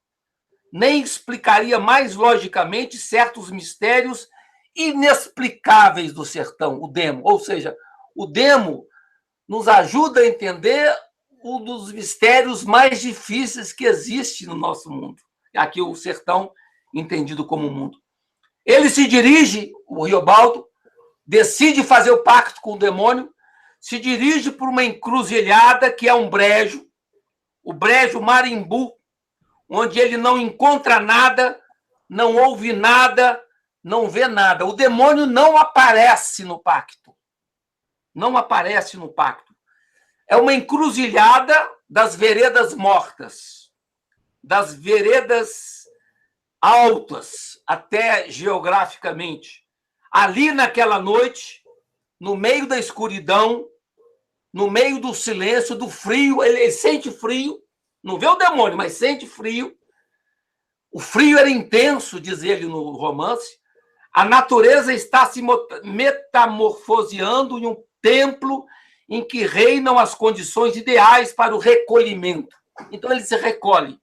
nem explicaria mais logicamente certos mistérios inexplicáveis do sertão, o demo. Ou seja, o demo nos ajuda a entender um dos mistérios mais difíceis que existe no nosso mundo. Aqui o sertão entendido como mundo. Ele se dirige, o Riobaldo, decide fazer o pacto com o demônio, se dirige por uma encruzilhada que é um brejo, o brejo Marimbu, onde ele não encontra nada, não ouve nada, não vê nada. O demônio não aparece no pacto. Não aparece no pacto. É uma encruzilhada das veredas mortas, das veredas altas, até geograficamente. Ali naquela noite, no meio da escuridão, no meio do silêncio, do frio, ele sente frio, não vê o demônio, mas sente frio. O frio era intenso, diz ele no romance. A natureza está se metamorfoseando em um templo em que reinam as condições ideais para o recolhimento. Então ele se recolhe.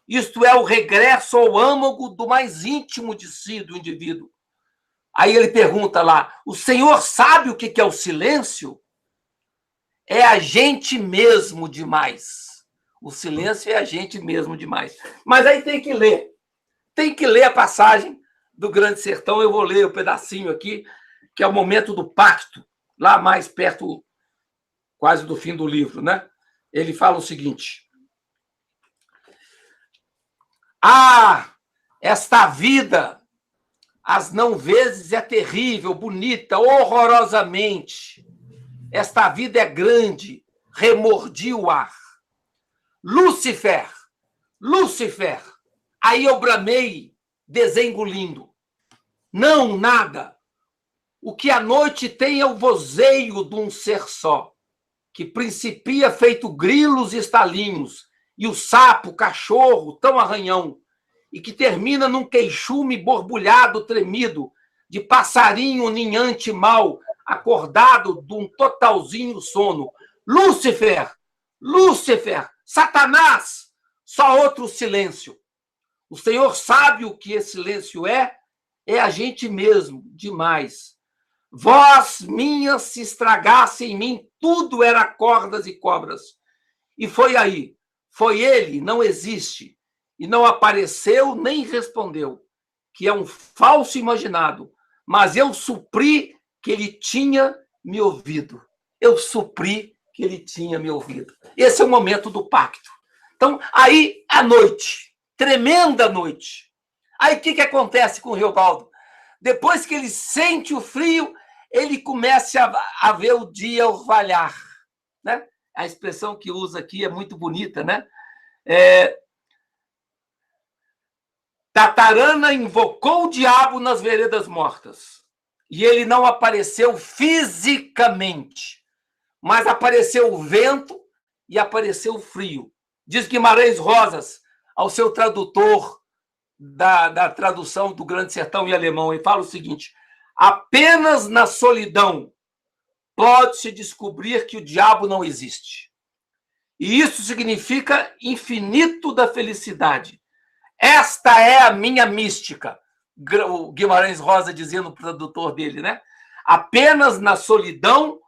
Isto é o regresso ao âmago do mais íntimo de si, do indivíduo. Aí ele pergunta lá, o senhor sabe o que é o silêncio? É a gente mesmo demais. O silêncio é a gente mesmo demais. Mas aí tem que ler. Tem que ler a passagem do Grande Sertão. Eu vou ler um pedacinho aqui, que é o momento do pacto, lá mais perto, quase do fim do livro, né? Ele fala o seguinte: ah, esta vida, às não vezes, é terrível, bonita, horrorosamente. Esta vida é grande, remordia o ar. Lúcifer, Lúcifer. Aí eu bramei, desengolindo. Não, nada. O que a noite tem é o vozeio de um ser só, que principia feito grilos e estalinhos, e o sapo, cachorro, tão arranhão, e que termina num queixume borbulhado, tremido, de passarinho ninhante mal, acordado de um totalzinho sono. Lúcifer! Lúcifer! Satanás! Só outro silêncio. O Senhor sabe o que esse silêncio é? É a gente mesmo, demais. Voz minha, se estragasse em mim, tudo era cordas e cobras. E foi aí. Foi ele, não existe. E não apareceu nem respondeu, que é um falso imaginado. Mas eu supri que ele tinha me ouvido. Eu supri que ele tinha me ouvido. Esse é o momento do pacto. Então, aí, à noite, tremenda noite. Aí, o que acontece com o Riobaldo? Depois que ele sente o frio, ele começa a ver o dia orvalhar. a expressão que usa aqui é muito bonita, né? Tatarana invocou o diabo nas veredas mortas. E ele não apareceu fisicamente, mas apareceu o vento e apareceu o frio. Diz Guimarães Rosas, ao seu tradutor da tradução do Grande Sertão em alemão, e fala o seguinte: apenas na solidão pode-se descobrir que o diabo não existe. E isso significa infinito da felicidade. Esta é a minha mística, o Guimarães Rosa dizendo para o tradutor dele, né? Apenas na solidão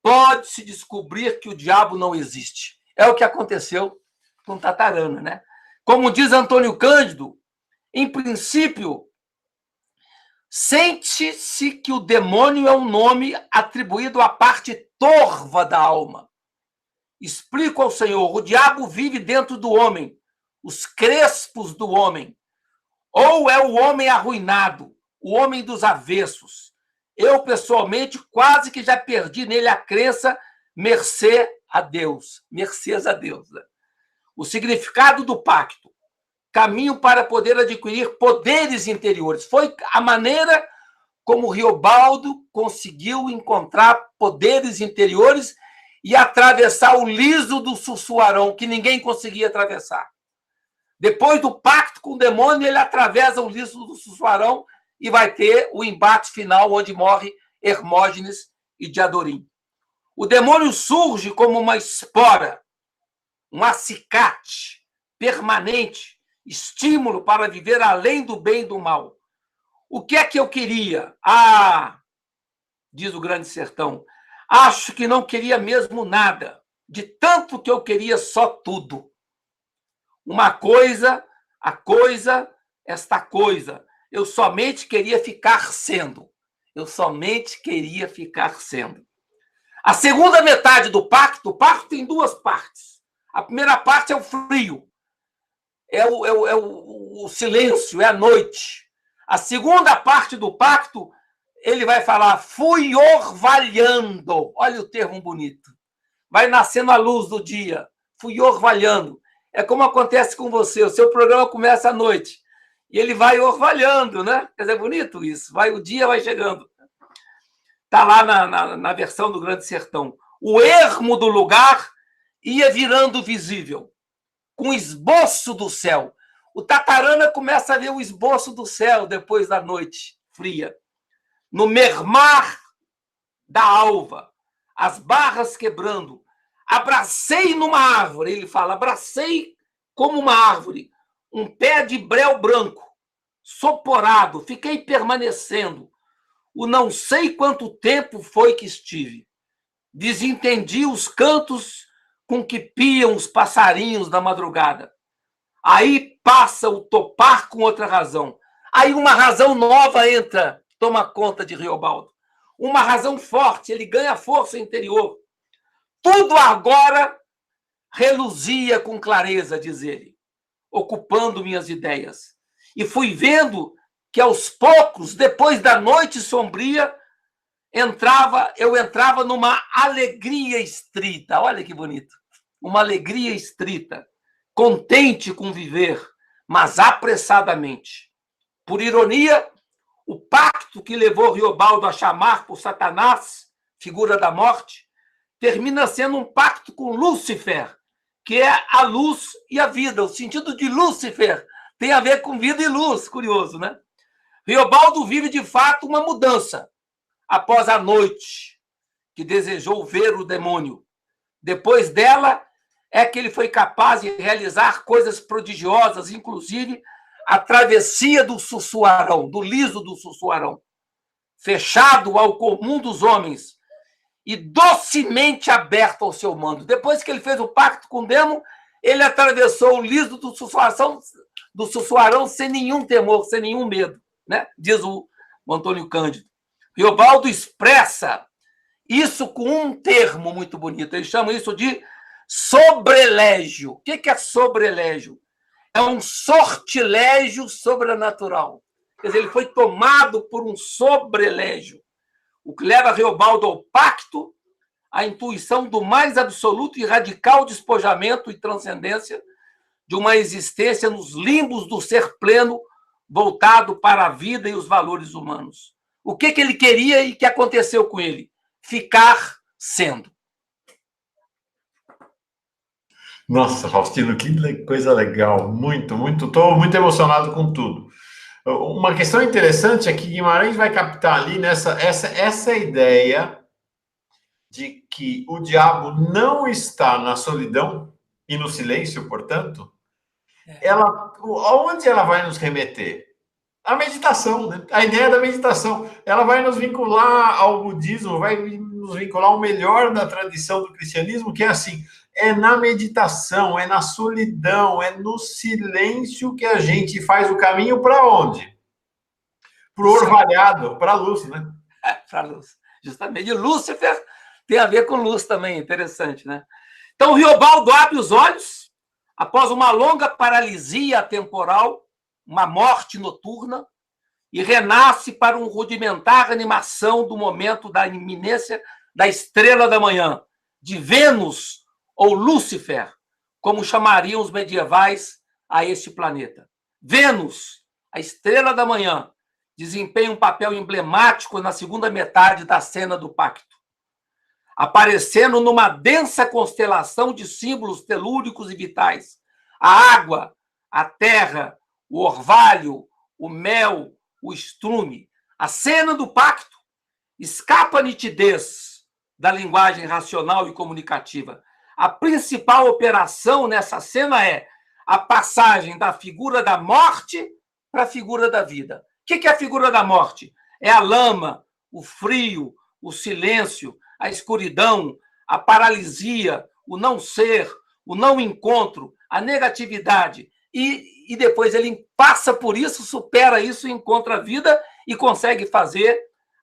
pode-se descobrir que o diabo não existe. É o que aconteceu com Tatarana, né? Como diz Antônio Cândido, em princípio, sente-se que o demônio é um nome atribuído à parte torva da alma. Explico ao Senhor, o diabo vive dentro do homem, os crespos do homem. Ou é o homem arruinado, o homem dos avessos. Eu, pessoalmente, quase que já perdi nele a crença, mercê a Deus. Mercês a Deus. Né? O significado do pacto. Caminho para poder adquirir poderes interiores. Foi a maneira como Riobaldo conseguiu encontrar poderes interiores e atravessar o liso do Sussuarão, que ninguém conseguia atravessar. Depois do pacto com o demônio, ele atravessa o liso do Sussuarão e vai ter o embate final, onde morre Hermógenes e Diadorim. O demônio surge como uma espora, um acicate permanente, estímulo para viver além do bem e do mal. O que é que eu queria? Diz o Grande Sertão, acho que não queria mesmo nada, de tanto que eu queria só tudo. Uma coisa, esta coisa. Eu somente queria ficar sendo. Eu somente queria ficar sendo. A segunda metade do pacto, o pacto tem duas partes. A primeira parte é o frio, é o silêncio, é a noite. A segunda parte do pacto, ele vai falar, fui orvalhando. Olha o termo bonito. Vai nascendo a luz do dia. Fui orvalhando. É como acontece com você. O seu programa começa à noite e ele vai orvalhando, né? Quer dizer, é bonito isso. O dia vai chegando. Está lá na versão do Grande Sertão. O ermo do lugar ia virando visível, com esboço do céu. O Tatarana começa a ver o esboço do céu depois da noite fria. No mermar da alva, as barras quebrando. Abracei numa árvore, ele fala, abracei como uma árvore, um pé de breu branco, soporado, fiquei permanecendo. O não sei quanto tempo foi que estive. Desentendi os cantos com que piam os passarinhos da madrugada. Aí passa o topar com outra razão. Aí uma razão nova entra, toma conta de Riobaldo. Uma razão forte, ele ganha força interior. Tudo agora reluzia com clareza, diz ele, ocupando minhas ideias. E fui vendo que, aos poucos, depois da noite sombria, eu entrava numa alegria estrita. Olha que bonito. Uma alegria estrita, contente com viver, mas apressadamente. Por ironia, o pacto que levou Riobaldo a chamar por Satanás, figura da morte, termina sendo um pacto com Lúcifer, que é a luz e a vida. O sentido de Lúcifer tem a ver com vida e luz, curioso, né? Riobaldo vive, de fato, uma mudança após a noite que desejou ver o demônio. Depois dela, é que ele foi capaz de realizar coisas prodigiosas, inclusive a travessia do Sussuarão, do liso do Sussuarão, fechado ao comum dos homens e docemente aberto ao seu mando. Depois que ele fez o pacto com o demo, ele atravessou o liso do Sussuarão sem nenhum temor, sem nenhum medo, né? Diz o Antônio Cândido. Riobaldo expressa isso com um termo muito bonito. Ele chama isso de sobrelégio. O que é sobrelégio? É um sortilégio sobrenatural. Quer dizer, ele foi tomado por um sobrelégio. O que leva Riobaldo ao pacto, a intuição do mais absoluto e radical despojamento e transcendência de uma existência nos limbos do ser pleno, voltado para a vida e os valores humanos. O que ele queria e que aconteceu com ele? Ficar sendo. Nossa, Faustino, que coisa legal. Muito, muito. Estou muito emocionado com tudo. Uma questão interessante é que Guimarães vai captar ali essa ideia de que o diabo não está na solidão e no silêncio, portanto, aonde ela vai nos remeter? A meditação, né? A ideia da meditação. Ela vai nos vincular ao budismo, vai nos vincular ao melhor da tradição do cristianismo, que é assim, é na meditação, é na solidão, é no silêncio que a gente faz o caminho para onde? Para o orvalhado, para a luz, né? Para a luz, justamente. E Lúcifer tem a ver com luz também, interessante, né? Então, Riobaldo abre os olhos após uma longa paralisia temporal, uma morte noturna, e renasce para uma rudimentar animação do momento da iminência da estrela da manhã, de Vênus ou Lúcifer, como chamariam os medievais a este planeta. Vênus, a estrela da manhã, desempenha um papel emblemático na segunda metade da cena do pacto, aparecendo numa densa constelação de símbolos telúricos e vitais. A água, a terra, o orvalho, o mel, o estrume. A cena do pacto escapa a nitidez da linguagem racional e comunicativa. A principal operação nessa cena é a passagem da figura da morte para a figura da vida. O que é a figura da morte? É a lama, o frio, o silêncio, a escuridão, a paralisia, o não ser, o não encontro, a negatividade. E depois ele passa por isso, supera isso, encontra a vida e consegue fazer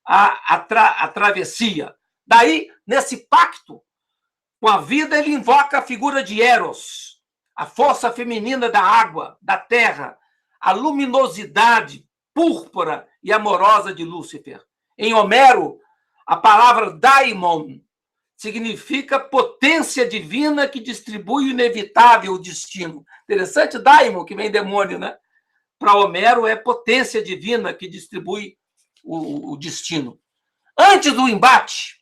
a travessia. Daí, nesse pacto com a vida, ele invoca a figura de Eros, a força feminina da água, da terra, a luminosidade púrpura e amorosa de Lúcifer. Em Homero, a palavra daimon significa potência divina que distribui o inevitável destino. Interessante, daimon, que vem demônio, né? Para Homero, é potência divina que distribui o destino. Antes do embate,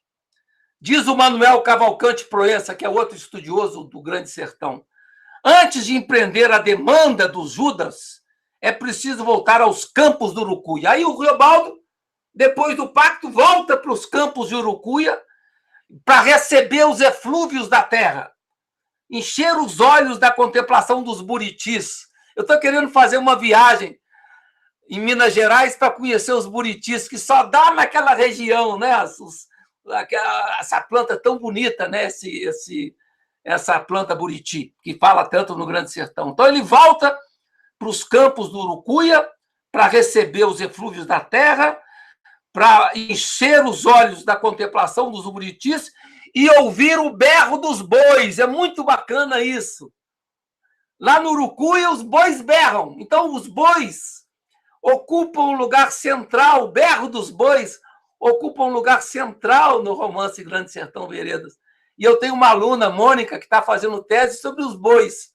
diz o Manuel Cavalcante Proença, que é outro estudioso do Grande Sertão, antes de empreender a demanda dos Judas, é preciso voltar aos campos do Urucuia. Aí o Riobaldo, depois do pacto, volta para os campos de Urucuia para receber os eflúvios da terra, encher os olhos da contemplação dos buritis. Eu estou querendo fazer uma viagem em Minas Gerais para conhecer os buritis, que só dá naquela região, né? Essa planta tão bonita, né? Essa planta buriti, que fala tanto no Grande Sertão. Então ele volta para os campos do Urucuia para receber os eflúvios da terra, para encher os olhos da contemplação dos buritis e ouvir o berro dos bois. É muito bacana isso. Lá no Urucuia, os bois berram. Então, os bois ocupam um lugar central, o berro dos bois ocupa um lugar central no romance Grande Sertão Veredas. E eu tenho uma aluna, Mônica, que está fazendo tese sobre os bois,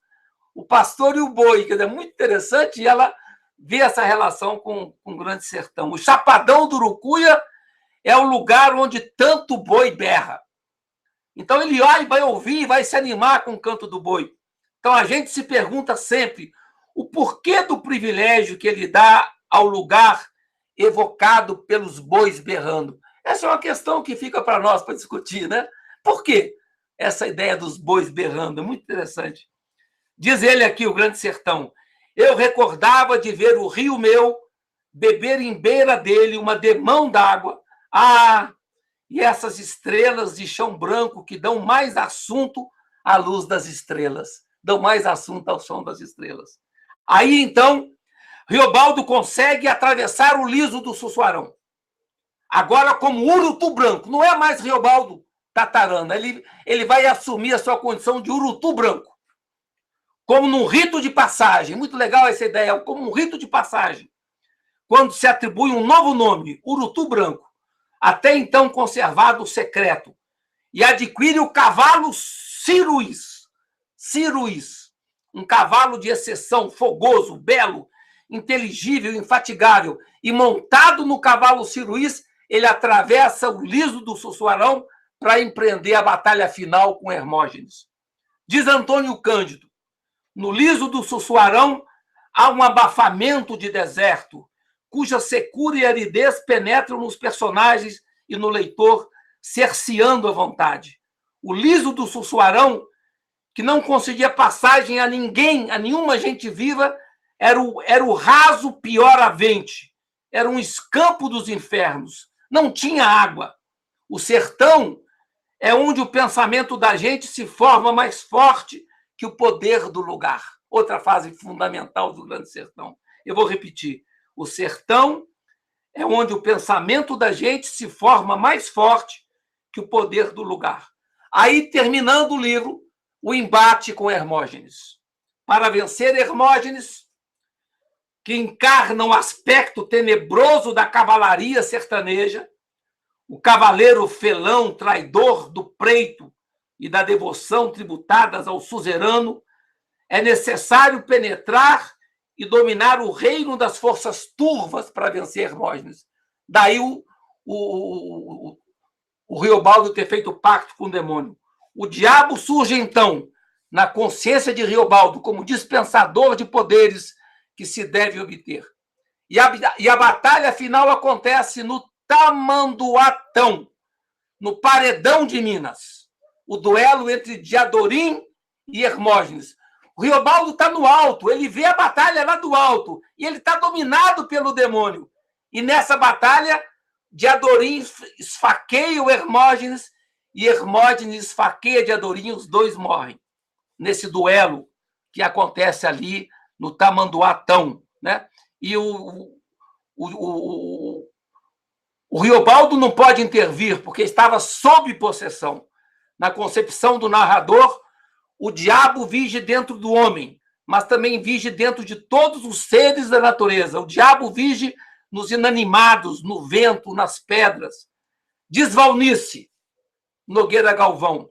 o pastor e o boi, que é muito interessante, e ela vê essa relação com o Grande Sertão. O Chapadão do Urucuia é o lugar onde tanto boi berra. Então ele olha, vai ouvir e vai se animar com o canto do boi. Então a gente se pergunta sempre o porquê do privilégio que ele dá ao lugar evocado pelos bois berrando. Essa é uma questão que fica para nós para discutir, né? Por que essa ideia dos bois berrando? É muito interessante. Diz ele aqui, o Grande Sertão, eu recordava de ver o rio meu, beber em beira dele uma demão d'água. Ah, e essas estrelas de chão branco que dão mais assunto à luz das estrelas, dão mais assunto ao som das estrelas. Aí, então, Riobaldo consegue atravessar o liso do Sussuarão. Agora como Urutu Branco, não é mais Riobaldo Tatarana, ele vai assumir a sua condição de Urutu Branco, como num rito de passagem. Muito legal essa ideia, como um rito de passagem, quando se atribui um novo nome, Urutu Branco, até então conservado secreto, e adquire o cavalo Ciruís, um cavalo de exceção, fogoso, belo, inteligível, infatigável, e montado no cavalo Ciruís, ele atravessa o liso do Sussuarão para empreender a batalha final com Hermógenes. Diz Antônio Cândido, no liso do Sussuarão há um abafamento de deserto, cuja secura e aridez penetram nos personagens e no leitor, cerceando a vontade. O liso do Sussuarão, que não concedia passagem a ninguém, a nenhuma gente viva, era o raso pioravente, era um escampo dos infernos, não tinha água. O sertão é onde o pensamento da gente se forma mais forte que o poder do lugar. Outra fase fundamental do Grande Sertão. Eu vou repetir. O sertão é onde o pensamento da gente se forma mais forte que o poder do lugar. Aí, terminando o livro, o embate com Hermógenes. Para vencer Hermógenes, que encarna o aspecto tenebroso da cavalaria sertaneja, o cavaleiro felão, traidor do preito e da devoção tributadas ao suzerano, é necessário penetrar e dominar o reino das forças turvas para vencer Hermógenes. Daí o Riobaldo ter feito pacto com o demônio. O diabo surge, então, na consciência de Riobaldo como dispensador de poderes que se deve obter. E a batalha final acontece no Tamanduatão, no Paredão de Minas. O duelo entre Diadorim e Hermógenes. O Riobaldo está no alto, ele vê a batalha lá do alto, e ele está dominado pelo demônio. E nessa batalha, Diadorim esfaqueia o Hermógenes, e Hermógenes esfaqueia Diadorim, os dois morrem. Nesse duelo que acontece ali no Tamanduatão, né? E o Riobaldo não pode intervir, porque estava sob possessão. Na concepção do narrador, o diabo vige dentro do homem, mas também vige dentro de todos os seres da natureza. O diabo vige nos inanimados, no vento, nas pedras. Diz Valnice Nogueira Galvão,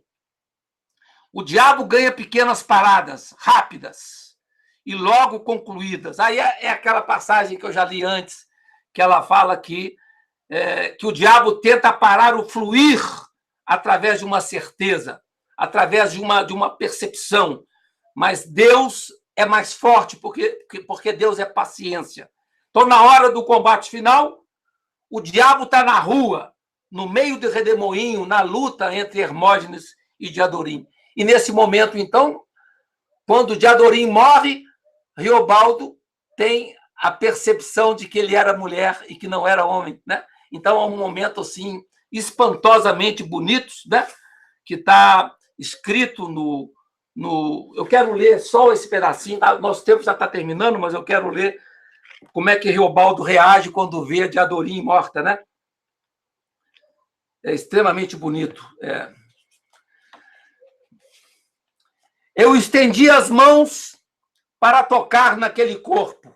o diabo ganha pequenas paradas, rápidas e logo concluídas. Aí é aquela passagem que eu já li antes, que ela fala que o diabo tenta parar o fluir através de uma certeza, através de uma percepção. Mas Deus é mais forte, porque Deus é paciência. Então, na hora do combate final, o diabo está na rua, no meio de redemoinho, na luta entre Hermógenes e Diadorim. E nesse momento, então, quando Diadorim morre, Riobaldo tem a percepção de que ele era mulher e que não era homem, né? Então, é um momento assim espantosamente bonito, né? Que está escrito no... Eu quero ler só esse pedacinho. Nosso tempo já está terminando, mas eu quero ler como é que Riobaldo reage quando vê Diadorim morta, né? É extremamente bonito. Eu estendi as mãos para tocar naquele corpo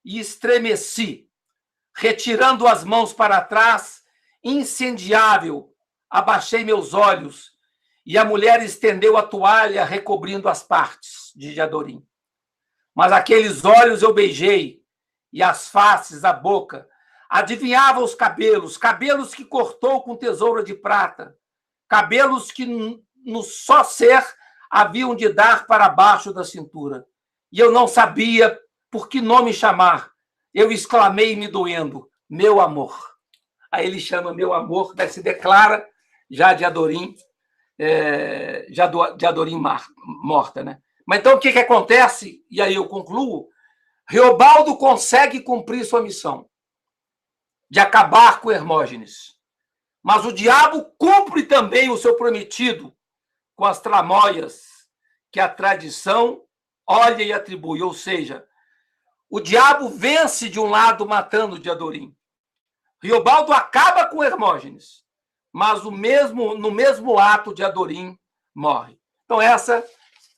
e estremeci, retirando as mãos para trás, incendiável, abaixei meus olhos e a mulher estendeu a toalha recobrindo as partes de Diadorim. Mas aqueles olhos eu beijei e as faces, a boca, adivinhava os cabelos, cabelos que cortou com tesoura de prata, cabelos que no só ser haviam de dar para baixo da cintura. E eu não sabia por que nome chamar. Eu exclamei me doendo, meu amor. Aí ele chama meu amor, daí se declara já Diadorim, Diadorim morta, né? Mas então o que acontece? E aí eu concluo. Riobaldo consegue cumprir sua missão de acabar com Hermógenes. Mas o diabo cumpre também o seu prometido com as tramóias que a tradição olha e atribui. Ou seja, o diabo vence de um lado matando Diadorim. Riobaldo acaba com Hermógenes, mas no mesmo ato Diadorim morre. Então essa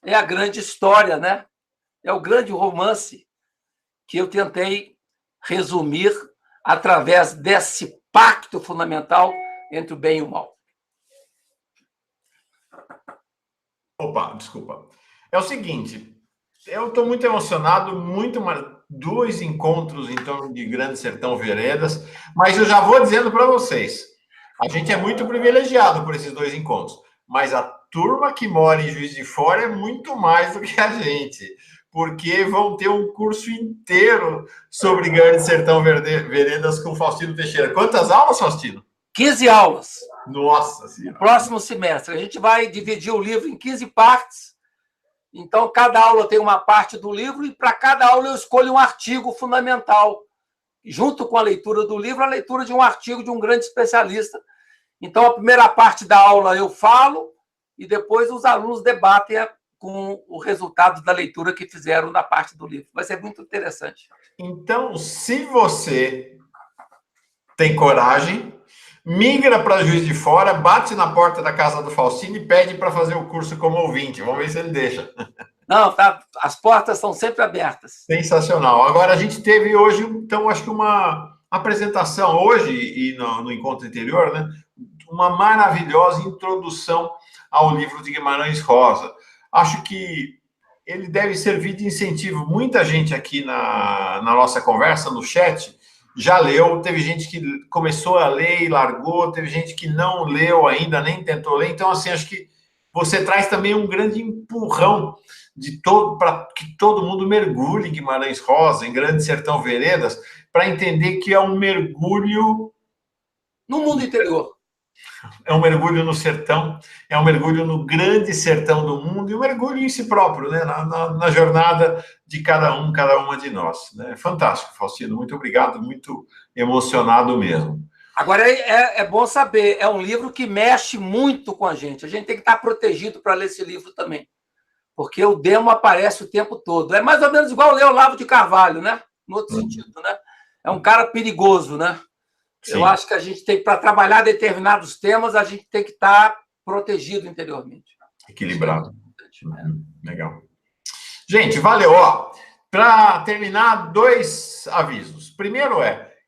é a grande história, né? É o grande romance que eu tentei resumir através desse pacto fundamental entre o bem e o mal. Opa, desculpa. É o seguinte, eu estou muito emocionado, dois encontros em torno de Grande Sertão Veredas, mas eu já vou dizendo para vocês, a gente é muito privilegiado por esses dois encontros, mas a turma que mora em Juiz de Fora é muito mais do que a gente, porque vão ter um curso inteiro sobre Grande Sertão Veredas com Faustino Teixeira. Quantas aulas, Faustino? 15 aulas. Nossa Senhora. No próximo semestre. A gente vai dividir o livro em 15 partes. Então, cada aula tem uma parte do livro e para cada aula eu escolho um artigo fundamental. Junto com a leitura do livro, a leitura de um artigo de um grande especialista. Então, a primeira parte da aula eu falo e depois os alunos debatem com o resultado da leitura que fizeram na parte do livro. Vai ser muito interessante. Então, se você tem coragem, migra para Juiz de Fora, bate na porta da casa do Faustino e pede para fazer o curso como ouvinte. Vamos ver se ele deixa. Não, tá, as portas são sempre abertas. Sensacional. Agora, a gente teve hoje, então, acho que uma apresentação, hoje e no encontro anterior, né? Uma maravilhosa introdução ao livro de Guimarães Rosa. Acho que ele deve servir de incentivo. Muita gente aqui na nossa conversa, no chat, já leu, teve gente que começou a ler e largou, teve gente que não leu ainda, nem tentou ler. Então, assim, acho que você traz também um grande empurrão para que todo mundo mergulhe em Guimarães Rosa, em Grande Sertão Veredas, para entender que é um mergulho no mundo interior. É um mergulho no sertão, é um mergulho no grande sertão do mundo e um mergulho em si próprio, né? Na jornada de cada uma de nós. Né? Fantástico, Faustino, muito obrigado, muito emocionado mesmo. Agora, é bom saber, é um livro que mexe muito com a gente tem que estar protegido para ler esse livro também, porque o demo aparece o tempo todo. É mais ou menos igual ler Olavo de Carvalho, né? No outro sentido, né? É um cara perigoso, né? Sim. Eu acho que a gente tem, para trabalhar determinados temas, a gente tem que estar protegido interiormente. Equilibrado. Legal. Gente, valeu. Para terminar, 2 avisos. Primeiro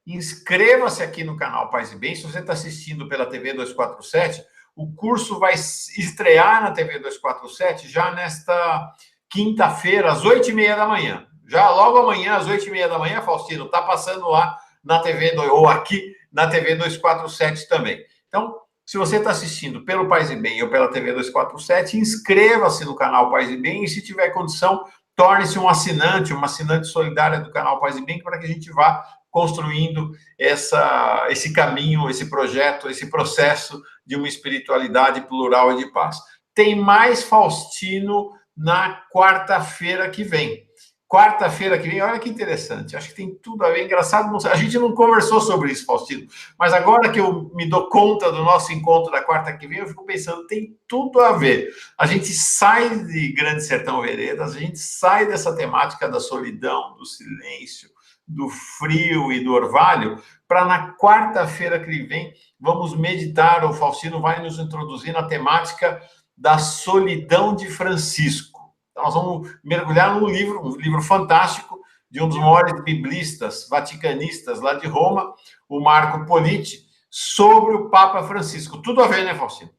inscreva-se aqui no canal Paz e Bem. Se você está assistindo pela TV 247, o curso vai estrear na TV 247 já nesta quinta-feira, às 8h30 da manhã. Já logo amanhã, às 8h30 da manhã, Faustino, está passando lá na TV, ou aqui na TV 247 também. Então, se você está assistindo pelo Paz e Bem ou pela TV 247, inscreva-se no canal Paz e Bem e, se tiver condição, torne-se uma assinante solidária do canal Paz e Bem, para que a gente vá construindo esse caminho, esse projeto, esse processo de uma espiritualidade plural e de paz. Tem mais Faustino na quarta-feira que vem. Quarta-feira que vem, olha que interessante, acho que tem tudo a ver, engraçado, a gente não conversou sobre isso, Faustino, mas agora que eu me dou conta do nosso encontro da quarta que vem, eu fico pensando, tem tudo a ver. A gente sai de Grande Sertão Veredas, a gente sai dessa temática da solidão, do silêncio, do frio e do orvalho, para na quarta-feira que vem, vamos meditar, o Faustino vai nos introduzir na temática da solidão de Francisco. Então, nós vamos mergulhar num livro, um livro fantástico, de um dos maiores biblistas vaticanistas lá de Roma, o Marco Politi, sobre o Papa Francisco. Tudo a ver, né, Faustino?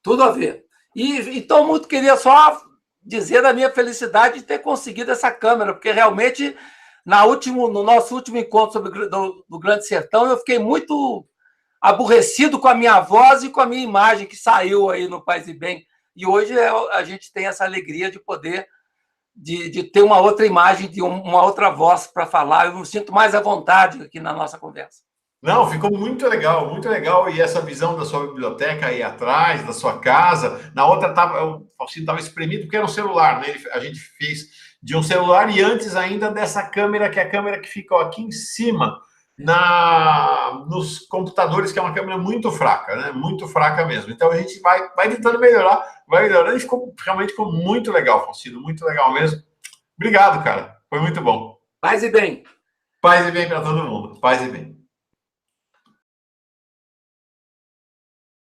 Tudo a ver. E então, muito queria só dizer da minha felicidade de ter conseguido essa câmera, porque realmente, no nosso último encontro do Grande Sertão, eu fiquei muito aborrecido com a minha voz e com a minha imagem que saiu aí no Paz e Bem. E hoje a gente tem essa alegria de poder de ter uma outra imagem, de uma outra voz para falar. Eu me sinto mais à vontade aqui na nossa conversa. Não, ficou muito legal, muito legal. E essa visão da sua biblioteca aí atrás, da sua casa. Na outra, o Faustino estava espremido, porque era um celular, né? A gente fez de um celular e antes ainda dessa câmera, que é a câmera que fica aqui em cima, nos computadores, que é uma câmera muito fraca, né? Muito fraca mesmo. Então a gente vai tentando melhorar, vai melhorando, e realmente ficou muito legal, Faustino, muito legal mesmo. Obrigado, cara. Foi muito bom. Paz e bem. Paz e bem para todo mundo. Paz e bem.